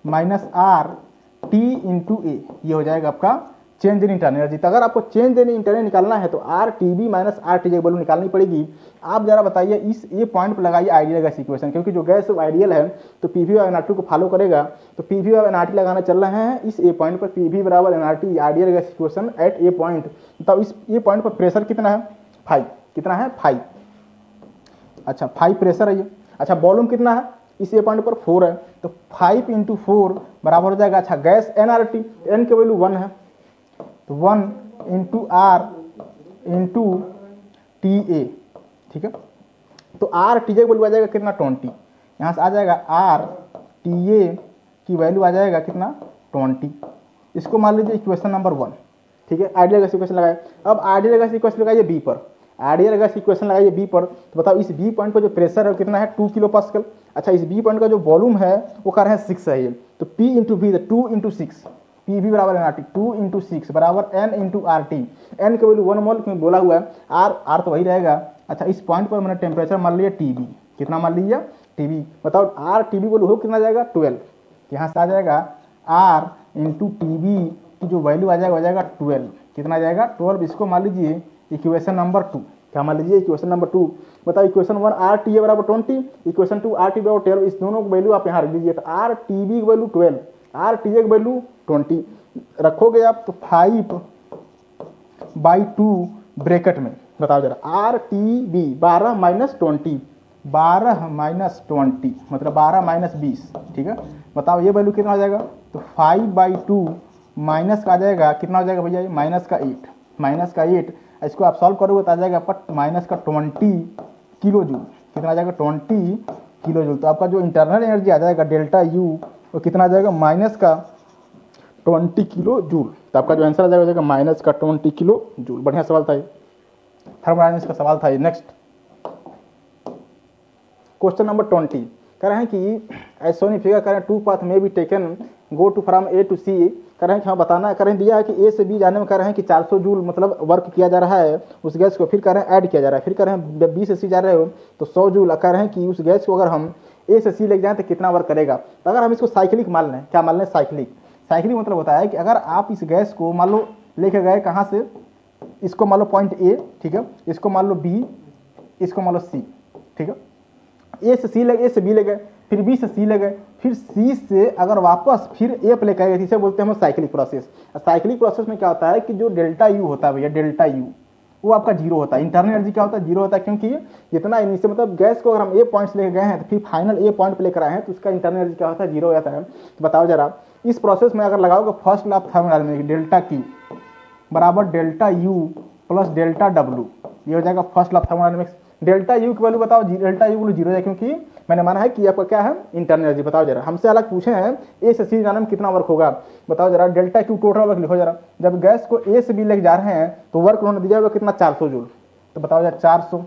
Speaker 1: minus R T into A, ये हो जाएगा आपका चेंज इन इंटरनल एनर्जी। तो अगर आपको चेंज इन इंटरनल निकालना है तो R T B minus R T value निकालनी पड़ेगी। आप जरा बताइए इस ये पॉइंट पर लगाइए आइडियल गैस इक्वेशन, क्योंकि जो गैस आइडियल है तो पीवी और एनआरटी को फॉलो करेगा, तो पीवी और एनआरटी लगाना चल रहे हैं इस ए पॉइंट पर, पीवी बराबर NRT ideal gas equation at A point. तो इस ए पॉइंट पर प्रेशर कितना है? 5। कितना है? 5। अच्छा 5 प्रेशर है ये। अच्छा वॉल्यूम कितना है? इस ए पॉइंट पर 4 है, तो 5 इंटू 4 बराबर हो जाएगा। अच्छा गैस एनआरटी, एन के वैल्यू 1 है, तो 1 into R into T A. ठीक है, तो आर टी ए की वैल्यू आ जाएगा कितना 20, यहाँ से आ जाएगा आर टी ए की वैल्यू आ जाएगा कितना 20। इसको मान लीजिए इक्वेशन नंबर 1, ठीक है। आइडियल गैस इक्वेशन लगाए। अब आइडियल गैस इक्वेशन लगाइए बी पर, आइडियल गैस इक्वेशन लगाइए बी पर। तो बताओ इस बी पॉइंट पर जो प्रेशर है कितना है 2 किलो पास्कल। अच्छा इस बी पॉइंट का जो वॉल्यूम है वो कह रहे हैं 6 है ये, तो P into V 2 into 6, P V बराबर एन आर टी, 2 इंटू 6 बराबर N into R T. N के वैल्यू 1 मोल क्यों बोला हुआ है, आर तो वही रहेगा। अच्छा इस पॉइंट पर मैंने टेम्परेचर मान लिया टी बी, कितना मान लिया टी बी। बताओ आर टी बी वैल्यू हो कितना जाएगा 12, यहाँ से आ जाएगा आर इंटू टी बी की जो वैल्यू आ जाएगा 12, कितना आ जाएगा 12। इसको मान लीजिए इक्वेशन नंबर 2, क्या मान लीजिए इक्वेशन नंबर 2। बताओ इक्वेशन 1 आर टी ए बराबर 20, इक्वेशन 2 आर टी बराबर 12, इस दोनों की वैल्यू आप यहाँ रख दीजिए। तो आर टी बी की वैल्यू 12, आर टी ए की वैल्यू 20 रखोगे आप, तो 5/2 ब्रैकेट में। बताओ जरा R T B 12 minus 20, 12 minus 20 मतलब 12 माइनस 20, ठीक है। बताओ ये वैल्यू कितना हो जाएगा, तो 5/2 माइनस का आ जाएगा कितना हो जाएगा भैया, माइनस का 8, माइनस का 8। इसको आप सॉल्व करोगे तो आ जाएगा आपका माइनस का 20 किलो जूल, कितना आ जाएगा 20 किलो जूल। तो आपका जो इंटरनल एनर्जी आ जाएगा डेल्टा यू वो कितना आ जाएगा, माइनस का 20 किलो जूल। तो आपका जो आंसर आ जाएगा माइनस का 20 किलो जूल। बढ़िया सवाल था ये, थर्मोडायनामिक्स का सवाल था ये। नेक्स्ट क्वेश्चन नंबर 20 कह रहे हैं कि ऐसोनी फिगर कह रहे हैं 2 पाथ में be taken go to from A to C. कह रहे हैं कि हाँ बताना, कह रहे हैं दिया है कि ए से बी जाने में कह रहे हैं कि 400 जूल मतलब वर्क किया जा रहा है उस गैस को, फिर कह रहे हैं ऐड किया जा रहा है, फिर कह रहे हैं जब बी से सी जा रहे हो तो 100 जूल। कह रहे हैं कि उस गैस को अगर हम ए से सी लेके जाएं तो कितना वर्क करेगा। तो अगर हम इसको साइक्लिक मान लें, क्या मान लें साइक्लिक, साइक्लिक मतलब होता है कि अगर आप इस गैस को मान लो लेके गए कहाँ से, इसको मान लो पॉइंट ए, ठीक है, इसको मान लो बी, इसको मान लो सी, ठीक है। ए से सी ले, ए से बी ले गए, फिर बी से सी ले गए, फिर सी से अगर वापस फिर ए पे लेकर गए, इसे बोलते हैं हम साइक्लिक प्रोसेस। साइक्लिक प्रोसेस में क्या होता है कि जो डेल्टा यू होता है भैया, डेल्टा यू वो आपका जीरो होता है। इंटरनल एनर्जी क्या होता है, जीरो होता है, क्योंकि जितना इनिशियल मतलब गैस को अगर हम ए पॉइंट से लेकर गए हैं तो फिर फाइनल ए पॉइंट पे लेकर आए हैं तो उसका इंटरनल एनर्जी क्या होता है, जीरो हो जाता है। तो बताओ जरा इस प्रोसेस में अगर लगाओगे first law of thermodynamics, delta Q बराबर delta U plus delta W, ये हो जाएगा first law of thermodynamics. Delta U की वैल्यू बताओ, डेल्टा यू जीरो है क्योंकि मैंने माना है कि आपका क्या है इंटरनल एनर्जी। बताओ जरा, हमसे अलग पूछे हैं ए से सी जाने में कितना वर्क होगा। बताओ जरा डेल्टा क्यू टोटल वर्क लिखो जरा। जब गैस को ए से बी लेके जा रहे हैं तो वर्क उन्होंने दिया हुआ कितना 400 जूल। तो बताओ जरा 400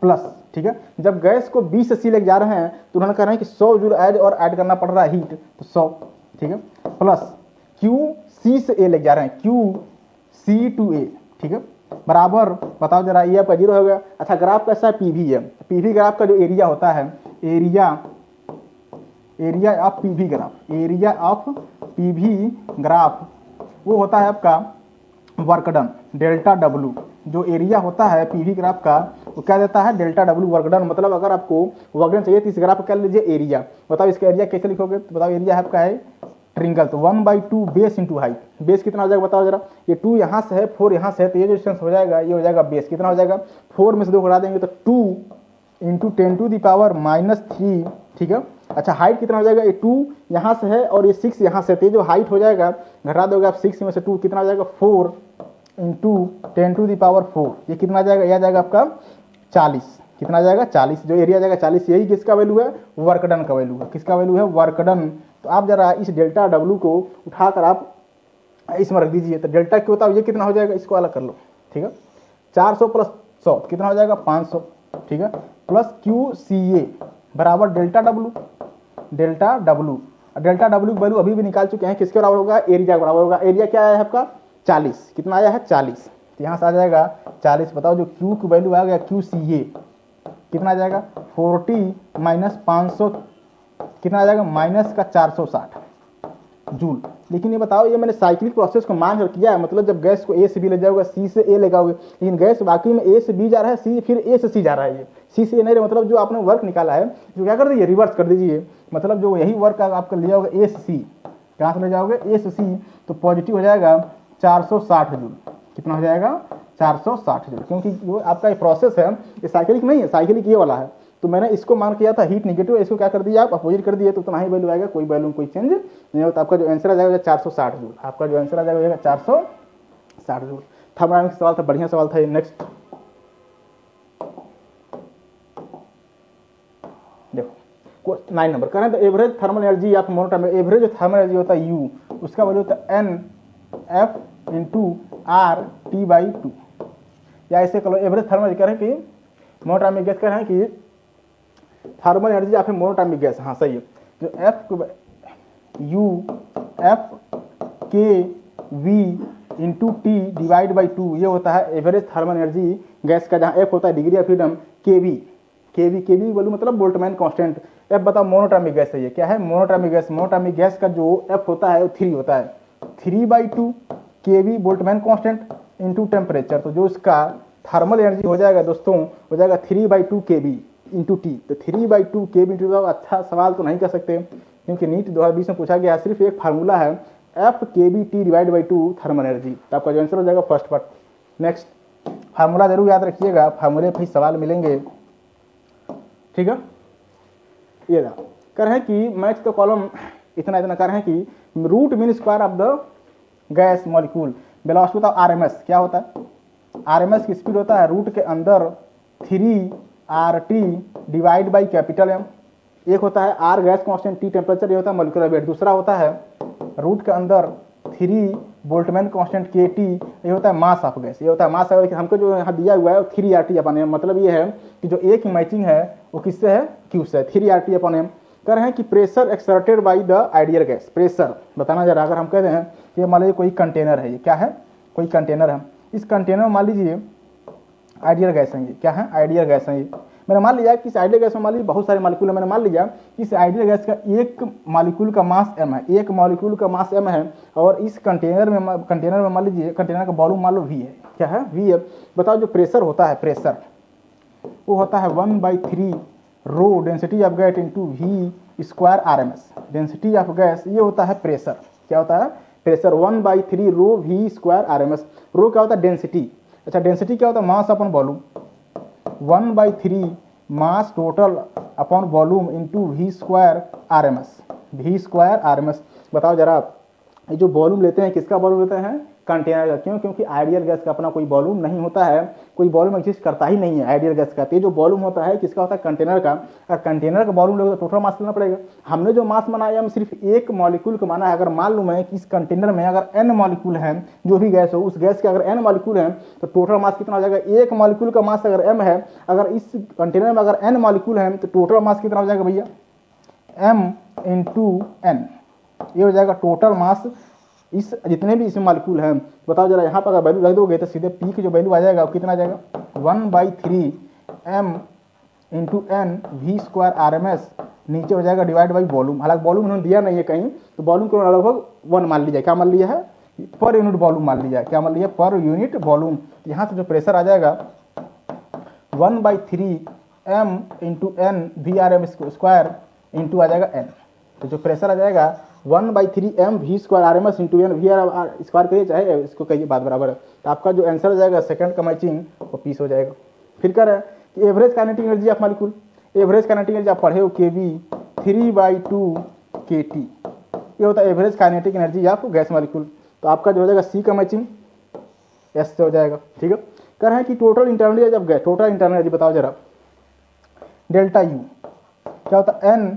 Speaker 1: प्लस, ठीक है। जब गैस को बी से सी लेके जा रहे हैं तो उन्होंने कह रहे हैं कि 100 जूल ऐड करना पड़ रहा है हीट, तो 100, ठीक है, प्लस क्यू सी से ए लेके जा रहे हैं, क्यू सी टू ए, ठीक है, बराबर बताओ जरा ये आपका जीरो हो गया। अच्छा ग्राफ कैसा है, पीवी है, पीवी ग्राफ का जो एरिया होता है, area of PV graph, area of PV graph वो होता है आपका वर्क डन, डेल्टा डब्ल्यू। जो एरिया होता है पीवी ग्राफ का वो क्या देता है, डेल्टा डब्ल्यू वर्क डन। मतलब अगर आपको वर्क डन चाहिए तो इस ग्राफ को क्या लीजिए एरिया। बताओ इसका एरिया कैसे लिखोगे, तो बताओ एरिया आपका है ट्रिंगल, तो 1/2 बेस इंटू हाइट। बेस कितना हो जाएगा बताओ जरा, ये 2 यहाँ से है 4 यहाँ से है, तो ये जो डिस्टेंस हो जाएगा ये हो जाएगा बेस, कितना हो जाएगा 4 में से 2 घटा देंगे तो 2 इंटू 10⁻⁻3, ठीक है। अच्छा हाइट कितना हो जाएगा, ये 2 यहाँ से है और ये 6 यहाँ से, तो ये जो हाइट हो जाएगा घटा दोगे आप 6 में से 2, कितना हो जाएगा 4 इंटू 10⁻4, ये कितना आ जाएगा, यह आ जाएगा आपका 40, कितना आ जाएगा 40, जो एरिया आ जाएगा 40। यही किसका वैल्यू है, वर्क डन का वैल्यू है, किसका वैल्यू है, वर्क डन। तो आप जरा इस डेल्टा डब्ल्यू को उठाकर आप इसमें रख दीजिए, तो डेल्टा क्यू बताओ ये कितना हो जाएगा, इसको अलग कर लो, ठीक है। 400 प्लस 100 कितना हो जाएगा 500, ठीक है, प्लस क्यू सी ए बराबर delta W, delta W. Delta W की वैल्यू अभी भी निकाल चुके हैं, किसके बराबर होगा, एरिया के बराबर होगा। एरिया क्या आया है आपका 40, कितना आया है 40, तो यहाँ से आ जाएगा 40। बताओ जो क्यू की वैल्यू आ गया क्यू सी ए कितना आ जाएगा 40 माइनस 500 कितना आ जाएगा, माइनस का 460 जूल। लेकिन ये बताओ ये मैंने साइक्लिक प्रोसेस को मान कर किया है, मतलब जब गैस को ए से बी ले जाओगे सी से ए ले जाओगे, लेकिन गैस बाकी में ए से बी जा रहा है, सी फिर ए से सी जा रहा है, ये सी से ए नहीं रहे। मतलब जो आपने वर्क निकाला है जो क्या कर दीजिए रिवर्स कर दीजिए, मतलब जो यही वर्क आपका ले जाओगे ए से सी, कहाँ से ले जाओगे ए से सी, तो पॉजिटिव हो जाएगा 460 जूल, कितना हो जाएगा 460 जूल, क्योंकि जो आपका ये प्रोसेस है ये साइक्लिक नहीं है, साइक्लिक ये वाला है। तो मैंने इसको मान किया था हीट निगेटिव, इसको क्या कर दिया आप अपोजिट कर दिए, तो उतना ही वैल्यू आएगा, कोई वैल्यू कोई चेंज नहीं होता। आपका जो आंसर आ जाएगा 460 जूल, आपका जो आंसर आ जाएगा 460 जूल। थर्मोडायनामिक्स सवाल था, बढ़िया सवाल था ये। नेक्स्ट 9 नंबर करें तो average thermal energy of monatomic, average जो थर्मल एनर्जी होता है यू, उसका वैल्यू होता है N F into R T by two. या ऐसे करो एवरेज थर्मल कह रहे हैं कि मोनोटॉर्मिक गैस कह रहे हैं कि थर्मल एनर्जी या फिर मोनोटॉर्मिक गैस, हाँ सही है, जो F U F K V into T divide by two, ये होता है एवरेज थर्मल एनर्जी गैस का, जहाँ एफ होता है डिग्री ऑफ फ्रीडम, के वी बोलूँ मतलब बोल्टमैन कांस्टेंट। एफ बताओ मोनोटॉर्मिक गैस है, ये क्या है मोनोटॉर्मिक गैस, मोनोटॉर्मिक गैस का जो एफ होता है वो 3 होता है, 3/2 के V Boltzmann constant into temperature. तो जो इसका थर्मल एनर्जी हो जाएगा दोस्तों, हो जाएगा 3/2 के वी इंटू टी। तो 3/2 के वी इंटू, अच्छा सवाल तो नहीं कर सकते क्योंकि नीट 2020 में पूछा गया, सिर्फ एक फार्मूला है F K B T divide by 2 thermal energy. तो आपका जो आंसर हो जाएगा फर्स्ट पार्ट। नेक्स्ट फार्मूला जरूर याद रखिएगा, फार्मूले पे ही सवाल मिलेंगे, ठीक है। ये कर रहे हैं कि मैच तो कॉलम इतना कर रहे हैं कि root mean square of the gas molecule, velocity of RMS क्या होता है, आरएमएस की स्पीड होता है रूट के अंदर 3RT divide by capital M. एक होता है R gas constant, T temperature, ये होता है मॉलिक्यूलर वेट। दूसरा होता है रूट के अंदर 3 बोल्टमैन कांस्टेंट KT, ये होता है मास ऑफ गैस, ये होता है मास ऑफ। हमको जो यहाँ दिया हुआ है 3RT अपन एम, मतलब ये है कि जो ए की मैचिंग है वो किससे है, क्यू से, 3RT अपन एम। कह रहे हैं कि pressure exerted by the ideal gas, pressure बताना जरा। अगर हम कह रहे हैं कि मान लीजिए कोई कंटेनर है, ये क्या है, कोई कंटेनर है, इस कंटेनर में मान लीजिए आइडियल गैस है, ये क्या है आइडियल गैस है। ये मैंने मान लिया कि इस आइडियल गैस में मान लीजिए बहुत सारे मॉलिक्यूल है, मैंने मान लिया कि इस आइडियल गैस का एक मॉलिक्यूल का मास m है, एक मॉलिक्यूल का मास m है, और इस कंटेनर में मान लीजिए कंटेनर का वॉल्यूम मान लो v है, क्या है v है। बताओ जो प्रेशर होता है, प्रेशर वो होता है 1/3 rho density of gas into v square RMS, density of gas ये होता है प्रेशर, क्या होता है pressure 1/3 rho v square RMS। Rho क्या होता है डेंसिटी, अच्छा डेंसिटी क्या होता है mass upon volume, 1/3 mass total upon volume into v square RMS। बताओ जरा आप, ये जो वॉल्यूम लेते हैं किसका वॉल्यूम लेते हैं, कंटेनर का। क्यों, क्योंकि आइडियल गैस का अपना कोई वॉल्यूम नहीं होता है, कोई वॉल्यूम एग्जिस्ट करता ही नहीं है आइडियल गैस का। तो ये जो वॉल्यूम होता है किसका होता है, कंटेनर का। अगर कंटेनर का वॉल्यूम लोगे तो टोटल मास लेना पड़ेगा। हमने जो मास बनाया हम सिर्फ एक मॉलिक्यूल को माना है। अगर मान लूँ मैं कि इस कंटेनर में अगर n मॉलिक्यूल है, जो भी गैस हो उस गैस के अगर n मॉलिक्यूल है तो टोटल मास कितना हो जाएगा, एक मॉलिक्यूल का मास अगर m है, अगर इस कंटेनर में अगर n मॉलिक्यूल है तो टोटल मास कितना हो जाएगा भैया, m इंटू n, ये हो जाएगा टोटल मास इस जितने भी इसमें मॉलिक्यूल हैं। बताओ जरा यहाँ पर अगर वैल्यू रख दोगे तो सीधे पी की जो वैल्यू आ जाएगा वो कितना आ जाएगा, 1/3 m into n v square RMS, नीचे हो जाएगा डिवाइड बाई वॉल्यूम। हालांकि वॉल्यूम उन्होंने दिया नहीं है कहीं, तो वॉल्यूम को लगभग 1 मान लीजिए, क्या मान लिया है, पर यूनिट वॉल्यूम मान लिया, क्या मान लिया, पर यूनिट वॉल्यूम। यहाँ से जो प्रेशर आ जाएगा 1/3 m into n VRM square into आ जाएगा n। तो जो प्रेशर आ जाएगा 1/3 m v square RMS into n VR square कहिए चाहे इसको कहिए, बात बराबर है। तो आपका जो आंसर हो जाएगा सेकंड का मैचिंग वो पीस हो जाएगा। फिर कह रहे हैं कि average kinetic energy of molecule, average kinetic energy आप पढ़े हो kV 3/2 kT, ये होता है average kinetic energy of gas molecule. तो आपका जो हो जाएगा सी का मैचिंग एस से हो जाएगा, ठीक है। कह रहे हैं कि total internal energy of gas, total internal energy बताओ जरा, डेल्टा यू क्या होता है, n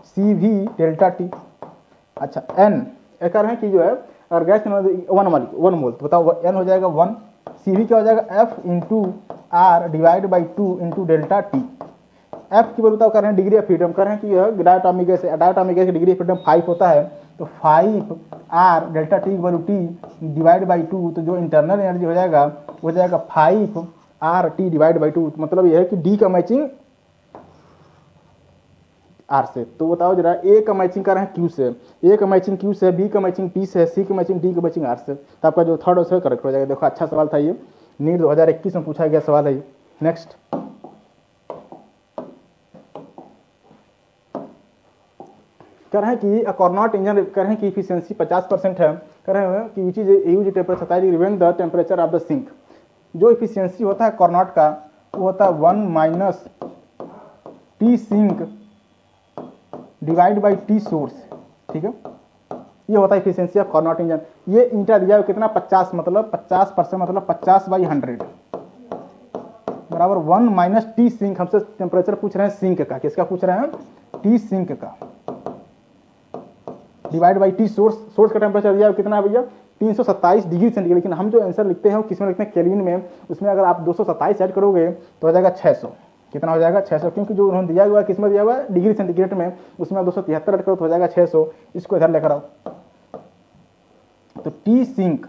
Speaker 1: CV डेल्टा टी। अच्छा n कह रहे हैं कि जो है अगर गैस 1 मोल, तो बताओ n हो जाएगा 1, CV क्या हो जाएगा F into R divide by 2 into delta T. F की वैल्यू बताओ, कर रहे हैं डिग्री ऑफ फ्रीडम, कर रहे हैं कि यह डायटोमिक गैस है, डायटोमिक गैस की डिग्री ऑफ फ्रीडम 5 होता है, तो 5R डेल्टा टी की वैल्यू T डिवाइड बाई 2, तो जो इंटरनल एनर्जी हो जाएगा वो हो जाएगा 5RT डिवाइड बाई 2। मतलब यह है कि D का मैचिंग R से। तो बताओ जरा A का मैचिंग कर रहे हैं Q से, A का मैचिंग Q से, B का मैचिंग P से, C का मैचिंग D का मैचिंग R से। तो आपका जो थर्ड है करेक्ट हो जाएगा। देखो अच्छा सवाल था ये, नीट 2021 में पूछा गया सवाल है ये। नेक्स्ट कह रहे हैं कि कॉर्नॉट इंजन, कह रहे हैं कि इफिशियंसी 50% है, कह रहे हैं कि which is use temperature riven the temperature of the sink. जो इफिशियंसी होता है कॉर्नॉट का वो होता है 1 - T sink divide by T source, ठीक है। ये होता है इफिशियंसी ऑफ कॉर्नॉट इंजन। ये ईंटा दिया है कितना 50, मतलब 50% मतलब 50/100 बराबर 1 - T सिंक। हमसे टेम्परेचर पूछ रहे हैं सिंक का, किसका पूछ रहे हैं, टी सिंक का divide by T source, source का टेम्परेचर दिया कितना है भैया 327 डिग्री सेंटीग्रेड, लेकिन हम जो आंसर लिखते हैं वो किस में लिखते हैं केल्विन में, उसमें अगर आप 227 ऐड करोगे तो हो जाएगा 600, कितना हो जाएगा 600, क्योंकि जो उन्होंने दिया हुआ है किस में दिया हुआ है डिग्री सेंटीग्रेड में, उसमें 273 ऐड करो तो हो जाएगा 600, इसको इधर लेकर आओ। तो टी सिंक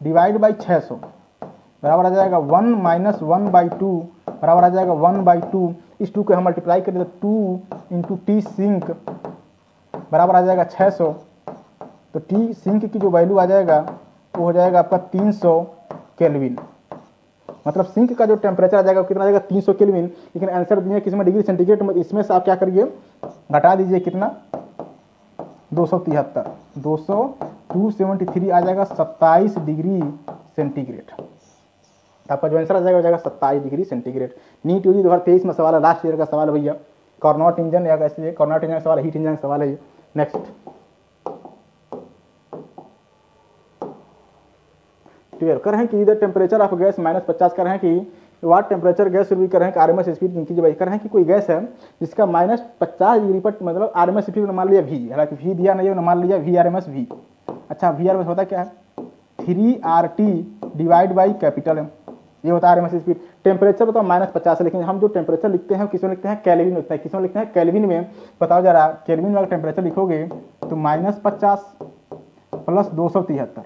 Speaker 1: डिवाइड बाई 600 बराबर आ जाएगा 1 माइनस 1/2 बराबर आ जाएगा 1/2, इस 2 को हम मल्टीप्लाई करें तो 2 इंटू टी सिंक बराबर आ जाएगा 600। तो टी सिंक की जो वैल्यू आ जाएगा वो हो जाएगा आपका 300 केल्विन, मतलब सिंक का जो टेम्परेचर आ जाएगा वो कितना आ जाएगा 300 केल्विन, लेकिन आंसर दिए किसमें डिग्री सेंटीग्रेड में, इसमें से आप क्या करिए घटा दीजिए कितना 273, 273 आ जाएगा 27 डिग्री सेंटीग्रेड, आपका जो आंसर आ जाएगा हो जाएगा 27 डिग्री सेंटीग्रेड। नीट यूजी 2023 में सवाल है, लास्ट ईयर का सवाल है भैया, कार्नोट इंजन या कैसे कार्नोट इंजन का सवाल, हीट इंजन का सवाल है ये। नेक्स्ट क्लियर कर रहे हैं कि इधर टेम्परेचर ऑफ गैस -50 कर रहे हैं कि वाट टेम्परेचर गैस भी कर रहे हैं कि आरएमएस स्पीड कीजिए भाई, कर रहे हैं कि कोई गैस है जिसका -50 डिग्री पर मतलब आरएमएस स्पीड मान लिया वी, हालांकि वी दिया नहीं है, मान लिया वी आरएमएस वी। अच्छा वी आरएमएस होता क्या है 3RT divide by capital M, ये होता है आरएमएस स्पीड। टेम्परेचर बताओ -50 है, लेकिन हम जो टेम्परेचर लिखते हैं किसमें लिखते हैं केल्विन में, किसमें लिखते हैं केल्विन में। बताओ जरा केल्विन में अगर टेम्परेचर लिखोगे तो -50 प्लस 273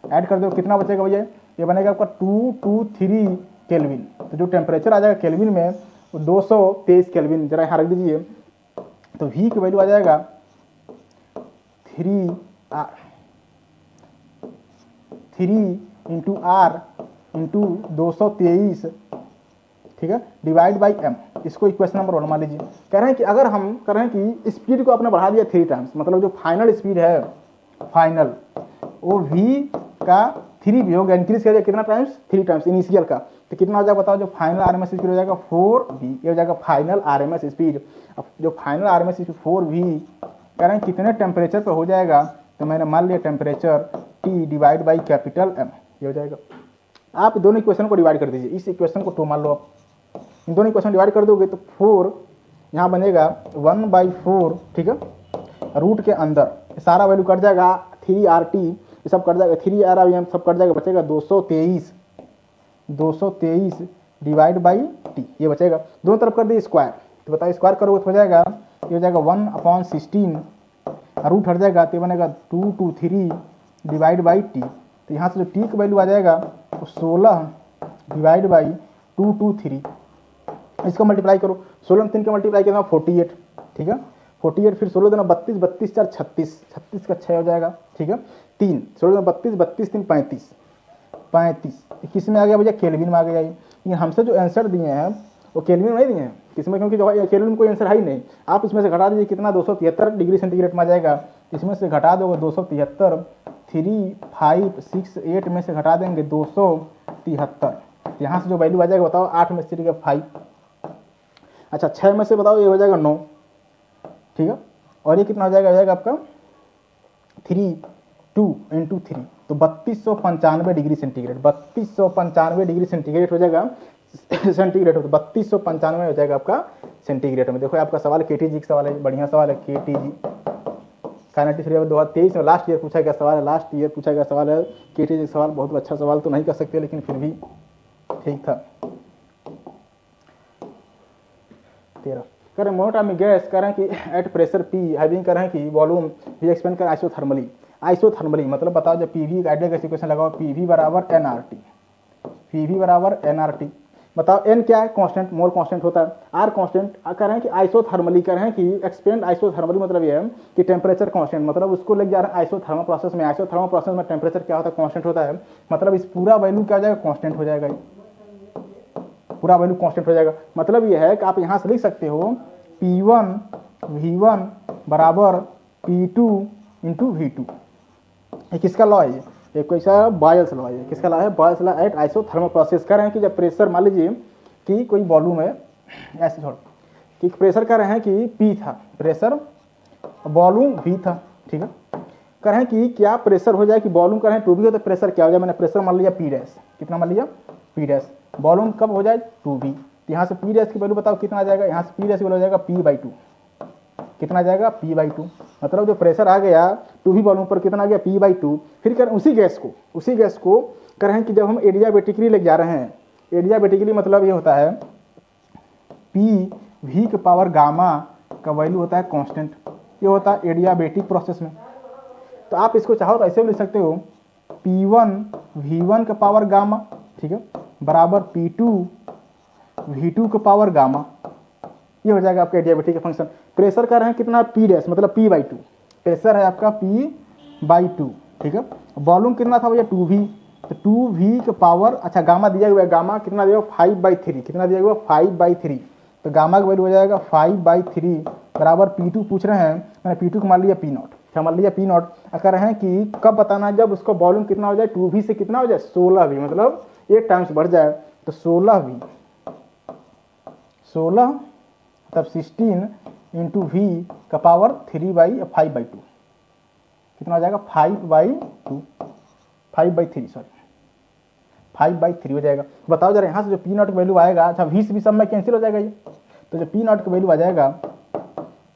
Speaker 1: ऐड कर दो कितना बचेगा भैया, ये बनेगा आपका 223 केल्विन। तो जो टेम्परेचर आ जाएगा केल्विन में वो 223 केल्विन, जरा यहाँ रख दीजिए। तो वी की वैल्यू आ जाएगा 3 इंटू आर इंटू 223, ठीक है, डिवाइड बाई एम, इसको इक्वेशन नंबर 1 मान लीजिए। कह रहे हैं कि अगर हम कह रहे हैं कि स्पीड को आपने बढ़ा दिया 3 टाइम्स, मतलब जो फाइनल स्पीड है फाइनल वो v का 3 भी होगा, इंक्रीज कर दिया कितना टाइम्स 3 टाइम्स इनिशियल का, तो कितना हो जाएगा बताओ, जो फाइनल आरएमएस स्पीड हो जाएगा 4v, ये हो जाएगा फाइनल आरएमएस स्पीड। अब जो फाइनल आरएमएस स्पीड 4v कह रहे हैं कितने टेम्परेचर पे हो जाएगा, तो मैंने मान लिया temperature t divide by capital M, ये हो जाएगा। आप दोनों इक्वेशन को डिवाइड कर दीजिए, इस इक्वेशन को 2 मान लो, आप इन दोनों इक्वेशन डिवाइड कर दोगे तो 4 यहाँ बनेगा 1/4, ठीक है, रूट के अंदर सारा वैल्यू कट जाएगा 3RT ये सब कट जाएगा, 3RM सब कट जाएगा, बचेगा 223 डिवाइड बाई टी, ये बचेगा। दोनों तरफ कर दिए स्क्वायर, तो बताइए स्क्वायर करोगे तो हो जाएगा, ये हो जाएगा 1/16, रूट हट जाएगा तो बनेगा 223 डिवाइड बाई टी। तो यहाँ से जो टी की वैल्यू आ जाएगा वो 16 डिवाइड बाई 223, इसका मल्टीप्लाई करो, 16 में 3 का मल्टीप्लाई करना 48, ठीक है, 48 फिर 16 देना 32, 32 4 36, 36 का 6 हो जाएगा, ठीक है, 3 16 32, 32 3 35, किस में आ गया भैया केल्विन में आ गया। ये हमसे जो आंसर दिए हैं वो केल्विन में नहीं दिए हैं, किसमें, क्योंकि जो केल्विन में कोई आंसर है ही नहीं। आप इसमें से घटा दीजिए कितना 273 डिग्री सेंटीग्रेड में आ जाएगा, इसमें से घटा दोगे 273, 3568 में से घटा देंगे 273, यहाँ से जो वैल्यू आ जाएगा बताओ 8 में से 5, अच्छा 6 में से बताओ ये हो जाएगा 9, ठीक है, और ये कितना हो जाएगा आपका 2 इंटू 3, तो 3295 डिग्री सेंटीग्रेड, 3295 डिग्री सेंटीग्रेड हो जाएगा सेंटीग्रेड हो, तो 3295 हो जाएगा आपका सेंटीग्रेड में। देखो आपका सवाल केटीजी का सवाल है, बढ़िया सवाल है केटीजी काइनेटिक थ्योरी 2023 में लास्ट ईयर पूछा गया सवाल है, लास्ट ईयर पूछा गया सवाल है केटीजी सवाल, बहुत अच्छा सवाल तो नहीं कर सकते लेकिन फिर भी ठीक था। 13 करें मोनोटॉमिक गैस करें कि एट प्रेशर P हैविंग करें कि वॉल्यूम भी एक्सपेंड करें आइसोथर्मली, मतलब बताओ जब PV आइडिया का इक्वेशन लगाओ PV बराबर nRT, बताओ n क्या है कांस्टेंट, मोल कांस्टेंट होता है, r कांस्टेंट कर रहे हैं कि आइसोथर्मली कर रहे हैं कि एक्सपेंड आइसोथर्मली, मतलब ये है कि टेम्परेचर कांस्टेंट, मतलब उसको लेके जा रहे हैं आइसोथर्मल प्रोसेस में। आइसोथर्मल प्रोसेस में टेम्परेचर क्या होता है कांस्टेंट होता है, मतलब इस पूरा वैल्यू क्या हो जाएगा कांस्टेंट हो जाएगा, पूरा वैल्यू कांस्टेंट हो जाएगा। मतलब ये है कि आप यहाँ से लिख सकते हो P1 V1 बराबर P2 इंटू V2, ये किसका लॉ है, ये कोई सा बॉयल्स लॉ है, किसका लॉ है Boyle's law at isothermal process. कर रहे हैं कि जब प्रेशर मान लीजिए कि कोई वॉल्यूम है, ऐसे छोड़ कि प्रेशर कर रहे हैं कि P था, प्रेशर वॉल्यूम V था, ठीक है, कर रहे हैं कि क्या प्रेशर हो जाए कि वॉल्यूम कर रहे हैं 2V हो तो प्रेशर क्या हो जाए, मैंने प्रेशर मान लिया P डैश, कितना मान लिया P डैश, वॉल्यूम कब हो जाए 2V, यहाँ से पी डैश की वैल्यू बताओ कितना आ जाएगा, यहाँ से पी डैश की वैल्यू हो जाएगा P/2, कितना आ जाएगा P/2, मतलब जो प्रेशर आ गया 2V वॉल्यूम पर कितना आ गया P/2। फिर कर उसी गैस को कर रहे हैं कि जब हम एडियाबेटिकली लेके जा रहे हैं, एडियाबेटिकली मतलब ये होता है PV के पावर गामा का वैल्यू होता है कांस्टेंट, ये होता है एडियाबेटिक प्रोसेस में। तो आप इसको चाहो तो ऐसे भी लिख सकते हो P1 V1 का पावर गामा, ठीक है, बराबर P2 V2 का पावर गामा, ये हो जाएगा आपका एडियाबेटिक का फंक्शन। प्रेशर का रहे हैं कितना P डैश मतलब P/2, प्रेशर है आपका P/2, ठीक है। वॉल्यूम कितना था भैया 2V, तो 2V का पावर, अच्छा गामा दिया हुआ है, गामा कितना दिया हुआ 5/3, कितना दिया हुआ 5/3, तो गामा का वैल्यू हो जाएगा 5/3 बराबर P2 पूछ रहे हैं, मैंने P2 को मान लिया P0, क्या मान लिया P0। कह रहे हैं कि कब बताना है, जब उसका वॉल्यूम कितना हो जाए 2V से कितना हो जाए 16V, मतलब 8 टाइम्स बढ़ जाए, तो 16V, 16 तब 16 इंटू V का पावर 3/5/2, कितना हो जाएगा 5/3 हो जाएगा। बताओ जरा यहाँ से जो P0 की वैल्यू आएगा, अच्छा V से भी सब में कैंसिल हो जाएगा ये, तो जो P0 की वैल्यू आ जाएगा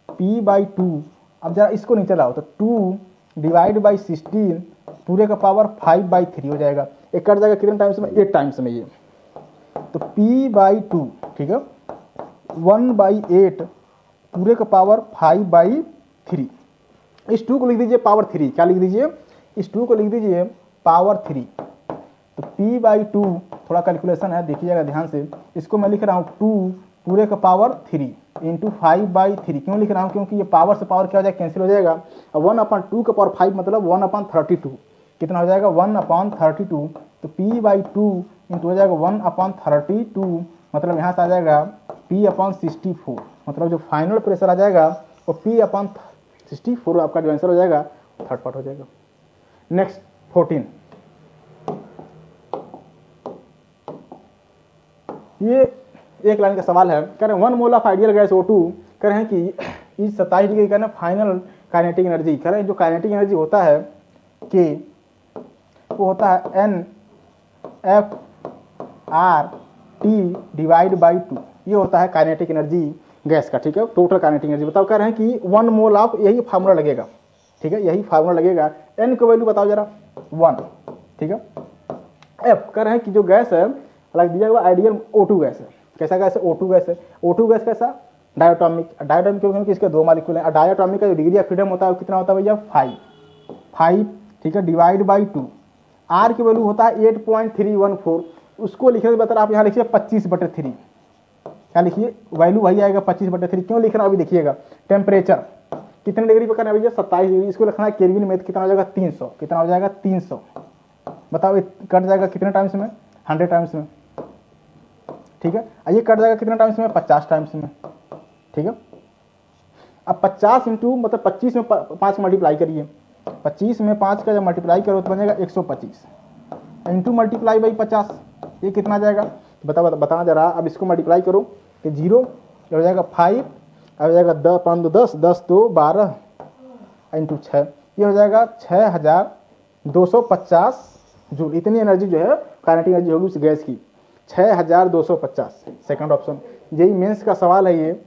Speaker 1: P/2, अब जरा इसको नीचे लाओ तो 2/16 पूरे का पावर 5/3 हो जाएगा, एक कट जाएगा कितने टाइम्स में 8 टाइम्स में ये, तो P/2, ठीक है, 1/8 पूरे का पावर 5/3, इस 2 को लिख दीजिए पावर 3, क्या लिख दीजिए, इस 2 को लिख दीजिए पावर 3, तो P/2 थोड़ा कैलकुलेशन है देखिएगा ध्यान से, इसको मैं लिख रहा हूँ 2 पूरे का पावर 3 इंटू 5/3, क्यों लिख रहा हूँ, क्योंकि ये पावर से पावर क्या हो जाएगा कैंसिल हो जाएगा, 1/2 का पावर 5 मतलब 1/32, कितना हो जाएगा 1/32, तो P/2 इंटू हो जाएगा 1/32, मतलब यहाँ से आ जाएगा P/64, मतलब जो फाइनल प्रेशर आ जाएगा वो P/64 आपका जो आंसर हो जाएगा थर्ड पार्ट हो जाएगा। नेक्स्ट 14, ये एक लाइन का सवाल है, कह रहे हैं 1 mole of ideal gas O2, कह रहे हैं कि इस 27 डिग्री का फाइनल काइनेटिक एनर्जी, कह रहे हैं जो काइनेटिक एनर्जी होता है कि वो होता है NF/R/T/2, ये होता है काइनेटिक एनर्जी गैस का, ठीक है, टोटल काइनेटिक एनर्जी। बताओ कह रहे हैं कि 1 मोल ऑफ, यही फार्मूला लगेगा, ठीक है, यही फार्मूला लगेगा, N की वैल्यू बताओ जरा 1, ठीक है। F कह रहे हैं कि जो गैस है अलग दिया हुआ आइडियल O2 गैस है, कैसा गैस है O2 गैस है, O2 गैस कैसा डायटोमिक, डायटोमिक क्योंकि इसके 2 मॉलिक्यूल हैं, डायटोमिक का जो डिग्री ऑफ फ्रीडम होता है वो कितना होता है भैया 5, ठीक है, /2, R की वैल्यू होता है 8.314, उसको लिखने से बेहतर आप यहाँ लिखिए 25/3, क्या लिखिए वैल्यू वही आएगा 25/3, क्यों लिख रहा हूँ अभी देखिएगा। टेम्परेचर कितने डिग्री पर करना है भैया 27 डिग्री, इसको लिखना है केल्विन में, कितना हो जाएगा 300, कितना हो जाएगा 300, बताओ कट जाएगा कितने टाइम्स में 100 टाइम्स में, ठीक है, ये कट जाएगा कितने टाइम्स में 50 टाइम्स में, ठीक है। अब 50 इंटू मतलब 25 में 5 मल्टीप्लाई करिए, 25 में 5 का जब मल्टीप्लाई करो तो बनेगा 125 इंटू मल्टीप्लाई बाई 50, ये कितना जाएगा तो बताना जरा। अब इसको मल्टीप्लाई करो कि 0 हो जाएगा 5, अब हो जाएगा 10 2 12 इंटू 6, ये हो जाएगा 6250 जूल, इतनी एनर्जी जो है काइनेटिक एनर्जी होगी उस गैस की 6250। सेकंड ऑप्शन, यही मेंस का सवाल है, ये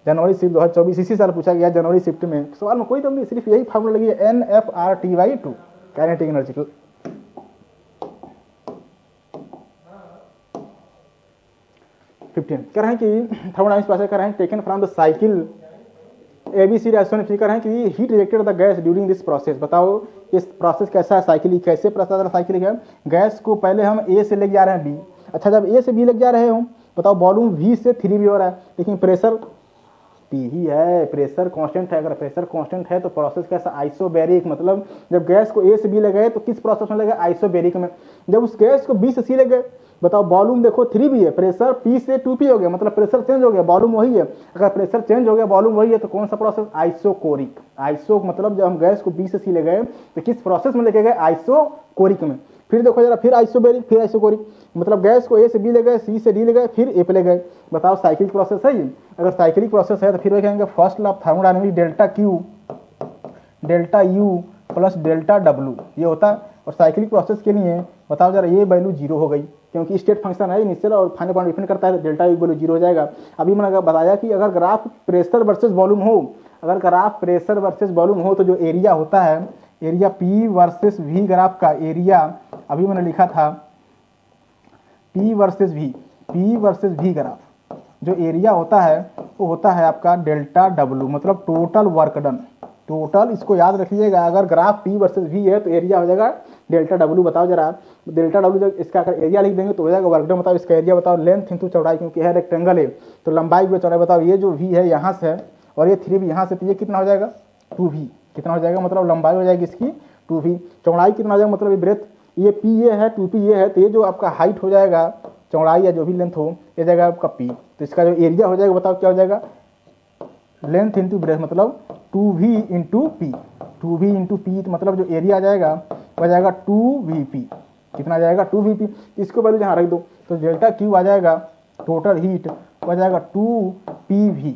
Speaker 1: जनवरी शिफ्ट 2024 इसी साल पूछा गया जनवरी शिफ्ट में, सवाल में कोई तो नहीं, सिर्फ यही फार्मूला लगी है NF/R/T/2 काइनेटिक एनर्जी। 15 कह रहे हैं कि थर्मोडायनामिक्स पास कर रहे हैं taken from the cycle ABC reaction कर रहे हैं कि heat rejected the gas during this process. बताओ इस प्रोसेस कैसा है, साइकिलिक, कैसे प्रोसेस साइकिलिक है। गैस को पहले हम A से लेके जा रहे हैं B, अच्छा जब A से B लेके जा रहे हो बताओ वॉल्यूम V से 3 भी हो रहा है, लेकिन प्रेशर P ही है, प्रेशर कांस्टेंट है। अगर प्रेशर कांस्टेंट है तो प्रोसेस कैसा आइसोबैरिक, मतलब जब गैस को A से B ले गए तो किस प्रोसेस में लगे आइसोबैरिक में। जब उस गैस को B से C ले गए बताओ वॉल्यूम देखो 3 भी है, प्रेशर P से 2P हो गया, मतलब प्रेशर चेंज हो गया, वॉल्यूम वही है। अगर प्रेशर चेंज हो गया वॉल्यूम वही है तो कौन सा प्रोसेस आइसोकोरिक। आइसो मतलब जब हम गैस को B से C ले गए तो किस प्रोसेस में लेके गए आइसोकोरिक में। फिर देखो जरा, फिर आइसोबैरिक फिर आइसोकोरिक, मतलब गैस को A से B ले गए, C से D ले गए, फिर A पे ले गए। बताओ साइक्लिक प्रोसेस है ये। अगर साइक्लिक प्रोसेस है तो फिर वो कहेंगे first law of thermodynamics delta U plus delta W ये होता है। और साइक्लिक प्रोसेस के लिए बताओ जरा, ये वैल्यू 0 हो गई क्योंकि स्टेट फंक्शन है इनिशियल और फाइनल पॉइंट डिपेंड करता है, तो डेल्टा वैल्यू 0 हो जाएगा। अभी मैंने बताया कि अगर ग्राफ प्रेशर वर्सेस वॉल्यूम हो, अगर ग्राफ प्रेशर वर्सेस वॉल्यूम हो तो जो एरिया होता है, area P versus V, graph का एरिया अभी मैंने लिखा था पी वर्सेस वी ग्राफ, जो एरिया होता है वो होता है आपका डेल्टा डब्लू, मतलब टोटल वर्क डन। टोटल इसको याद रखिएगा, अगर ग्राफ पी वर्सेस वी है तो एरिया हो जाएगा डेल्टा डब्लू। बताओ जरा डेल्टा डब्लू जब इसका अगर एरिया लिख देंगे तो हो जाएगा वर्क डन। बताओ इसका एरिया बताओ, लेंथ इंटू चौड़ाई, क्योंकि है रेक्टेंगल है तो लंबाई व चौड़ाई बताओ। ये जो वी है यहाँ से है और ये 3 भी यहाँ से, तो ये कितना हो जाएगा 2v। कितना हो जाएगा मतलब लंबाई हो जाएगी इसकी 2v। चौड़ाई कितना हो जाएगा मतलब ये ब्रेथ, ये p ये है 2p ये है, तो ये जो आपका हाइट हो जाएगा, चौड़ाई या जो भी लेंथ हो, ये जाएगा आपका p। तो इसका जो एरिया हो जाएगा बताओ क्या हो जाएगा, लेंथ इंटू ब्रेथ मतलब 2v into P. 2v into P मतलब जो एरिया आ जाएगा वह जाएगा 2vp। कितना आ जाएगा 2vp। इसको वैल्यू जहाँ रख दो तो डेल्टा क्यू आ जाएगा टोटल हीट हो जाएगा 2pv,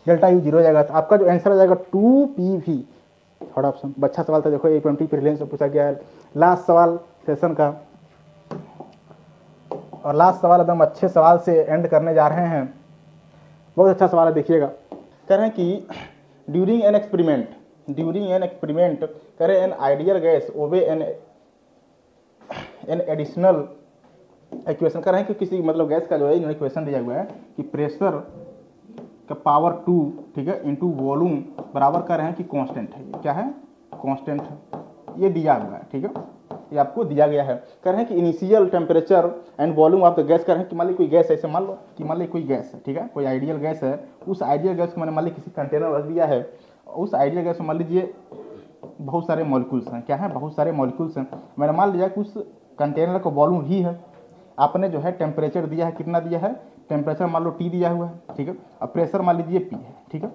Speaker 1: डेल्टा यू 0 हो जाएगा। तो आपका जो आंसर आ जाएगा 2pv। थर्ड ऑप्शन अच्छा सवाल था, देखो A20 प्रीलिम्स से पूछा गया है। लास्ट सवाल सेशन का, और लास्ट सवाल एकदम अच्छे सवाल से एंड करने जा रहे हैं। बहुत अच्छा सवाल है, देखिएगा। कह रहे हैं कि ड्यूरिंग एन एक्सपेरिमेंट करें एन आइडियल गैस ओबे एन एडिशनल इक्वेशन। कर रहे हैं कि किसी मतलब गैस का जो है इन्होंने इक्वेशन दिया हुआ है कि प्रेशर का पावर 2 ठीक है इंटू वॉल्यूम बराबर कर रहे हैं कि कांस्टेंट है। क्या है कांस्टेंट है, ये दिया हुआ है ठीक है, ये आपको दिया गया है। कह रहे हैं कि initial temperature and volume of the gas. कर रहे हैं कि मान ली कोई गैस है, ऐसे मान लो कि मान ली कोई गैस है ठीक है, कोई आइडियल गैस है। उस आइडियल गैस को मैंने मान ली किसी कंटेनर रख दिया है, उस आइडियल गैस में मान लीजिए बहुत सारे मॉलिक्यूल्स हैं। क्या है बहुत सारे मॉलिक्यूल्स हैं। मैंने मान लिया कि उस कंटेनर का वॉल्यूम भी है, आपने जो है टेम्परेचर दिया है, कितना दिया है टेम्परेचर मान लो T दिया हुआ है ठीक है, अब प्रेशर मान लीजिए P है ठीक है।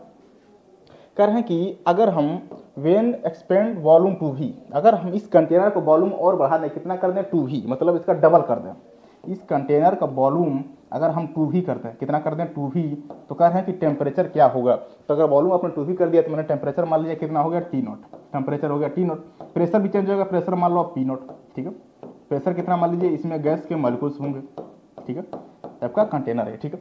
Speaker 1: कह रहे हैं कि अगर हम वेन एक्सपेंड वॉल्यूम 2v, अगर हम इस कंटेनर का वॉल्यूम और बढ़ा दें, कितना कर दें 2v, मतलब इसका डबल कर दें। इस कंटेनर का वॉल्यूम अगर हम 2v कर दें, कितना कर दें 2v, तो कह रहे हैं कि टेम्परेचर क्या होगा। तो अगर वॉल्यूम आपने 2v कर दिया तो मैंने टेम्परेचर मान लिया कितना हो गया T0, टेम्परेचर हो गया T0। प्रेशर भी चेंज होगा, प्रेशर मान लो P0 ठीक है। प्रेशर कितना मान लीजिए, इसमें गैस के मॉलिक्यूल्स होंगे ठीक है, आपका कंटेनर है ठीक है।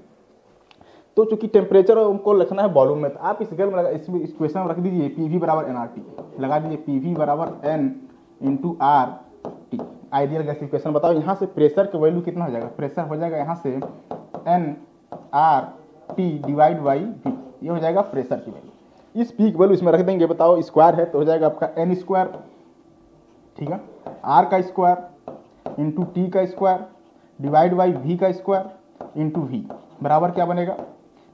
Speaker 1: तो चूंकि टेम्परेचर हमको लिखना है वॉल्यूम में, तो आप इस गल में इसमें इस क्वेश्चन में रख दीजिए PV बराबर NRT, लगा दीजिए PV बराबर N into RT। Ideal gas equation बताओ, यहाँ से प्रेशर का वैल्यू कितना हो जाएगा, प्रेशर हो जाएगा यहाँ से NRT डिवाइड बाई V, ये हो जाएगा प्रेशर की वैल्यू। इस P की वैल्यू इसमें रख देंगे, बताओ स्क्वायर है तो हो जाएगा आपका N स्क्वायर ठीक है, R का स्क्वायर इंटू T का स्क्वायर डिवाइड बाई V का स्क्वायर इंटू V बराबर क्या बनेगा,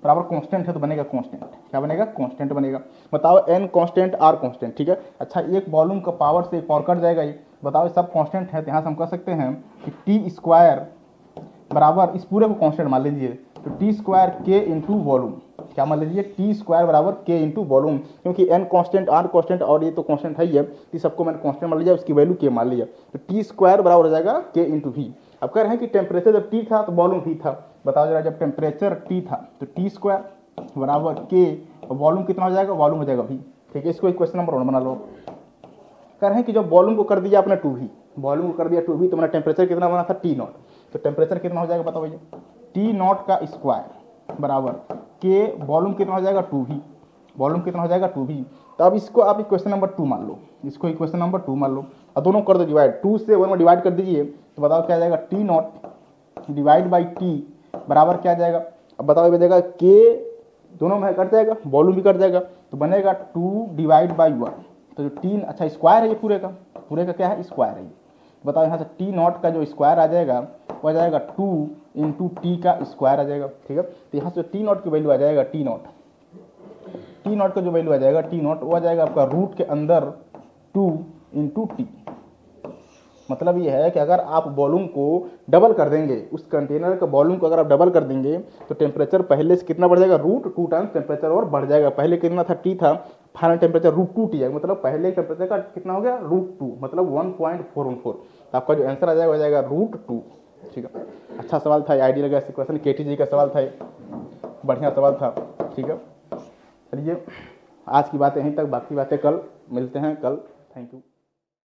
Speaker 1: बराबर कांस्टेंट है तो बनेगा कांस्टेंट। क्या बनेगा कांस्टेंट बनेगा। बताओ n कांस्टेंट r कांस्टेंट ठीक है। अच्छा एक वॉल्यूम का पावर से एक पावर कट जाएगा ये, बताओ सब कांस्टेंट है तो यहाँ से हम कह सकते हैं कि टी स्क्वायर बराबर इस पूरे को कांस्टेंट मान लीजिए, तो टी स्क्वायर के इंटू वॉल्यूम, क्या मान लीजिए टी स्क्वायर बराबर के इंटू वॉल्यूम, क्योंकि n कांस्टेंट r कांस्टेंट और ये तो कांस्टेंट है ही है, इस सबको मैंने कांस्टेंट मान लिया, उसकी वैल्यू के मान लिया, तो टी स्क्वायर बराबर हो जाएगा के इंटू वी। अब कह रहे हैं कि टेम्परेचर जब T था तो वॉल्यूम V था। बताओ जरा जब टेम्परेचर T था तो टी स्क्वायर बराबर के, और वॉल्यूम कितना हो जाएगा, वॉल्यूम हो जाएगा V ठीक है। इसको क्वेश्चन नंबर 1 बना लो। कह रहे हैं कि जब वॉल्यूम को कर दिया आपने 2v, वॉल्यूम को कर दिया 2v, तो मैंने टेम्परेचर कितना बना था T0, तो टेम्परेचर कितना हो जाएगा बताओ भैया, T0 का स्क्वायर बराबर के वॉल्यूम कितना हो जाएगा 2v, वॉल्यूम कितना हो जाएगा 2v। तो अब इसको आप इक्वेशन नंबर 2 मान लो, इसको इक्वेशन नंबर 2 मान लो और दोनों कर दो डिवाइड, 2 से 1 में डिवाइड कर दीजिए, तो बताओ क्या आ जाएगा T0 डिवाइड बाई T बराबर क्या आ जाएगा। अब बताओ ये जाएगा के, दोनों में कट जाएगा, वॉल्यूम भी कट जाएगा, तो बनेगा 2 डिवाइड बाई 1, तो जो 3 अच्छा स्क्वायर है ये पूरे का क्या है स्क्वायर है ये। बताओ यहाँ से T0 का जो स्क्वायर आ जाएगा वो आ जाएगा 2 इंटू टी का स्क्वायर आ जाएगा ठीक है। तो यहाँ से T0 की वैल्यू आ जाएगा T0 का जो वैल्यू आ जाएगा T0 वो आ जाएगा आपका रूट के अंदर 2 इंटू टी। मतलब ये है कि अगर आप वॉल्यूम को डबल कर देंगे, उस कंटेनर का वॉल्यूम को अगर आप डबल कर देंगे तो टेम्परेचर पहले से कितना बढ़ जाएगा, रूट 2 टाइम्स टेम्परेचर और बढ़ जाएगा। पहले कितना था T था, फाइनल टेम्परेचर रूट 2 T है, मतलब पहले टेम्परेचर का कितना हो गया रूट 2, मतलब 1.414। तो आपका जो आंसर आ जाएगा हो जाएगा रूट 2 ठीक है। अच्छा सवाल था, आइडियल गैस इक्वेशन KTG का सवाल था, बढ़िया सवाल था ठीक है। चलिए आज की बातें यहीं तक, बाकी बातें कल मिलते हैं कल। Thank you.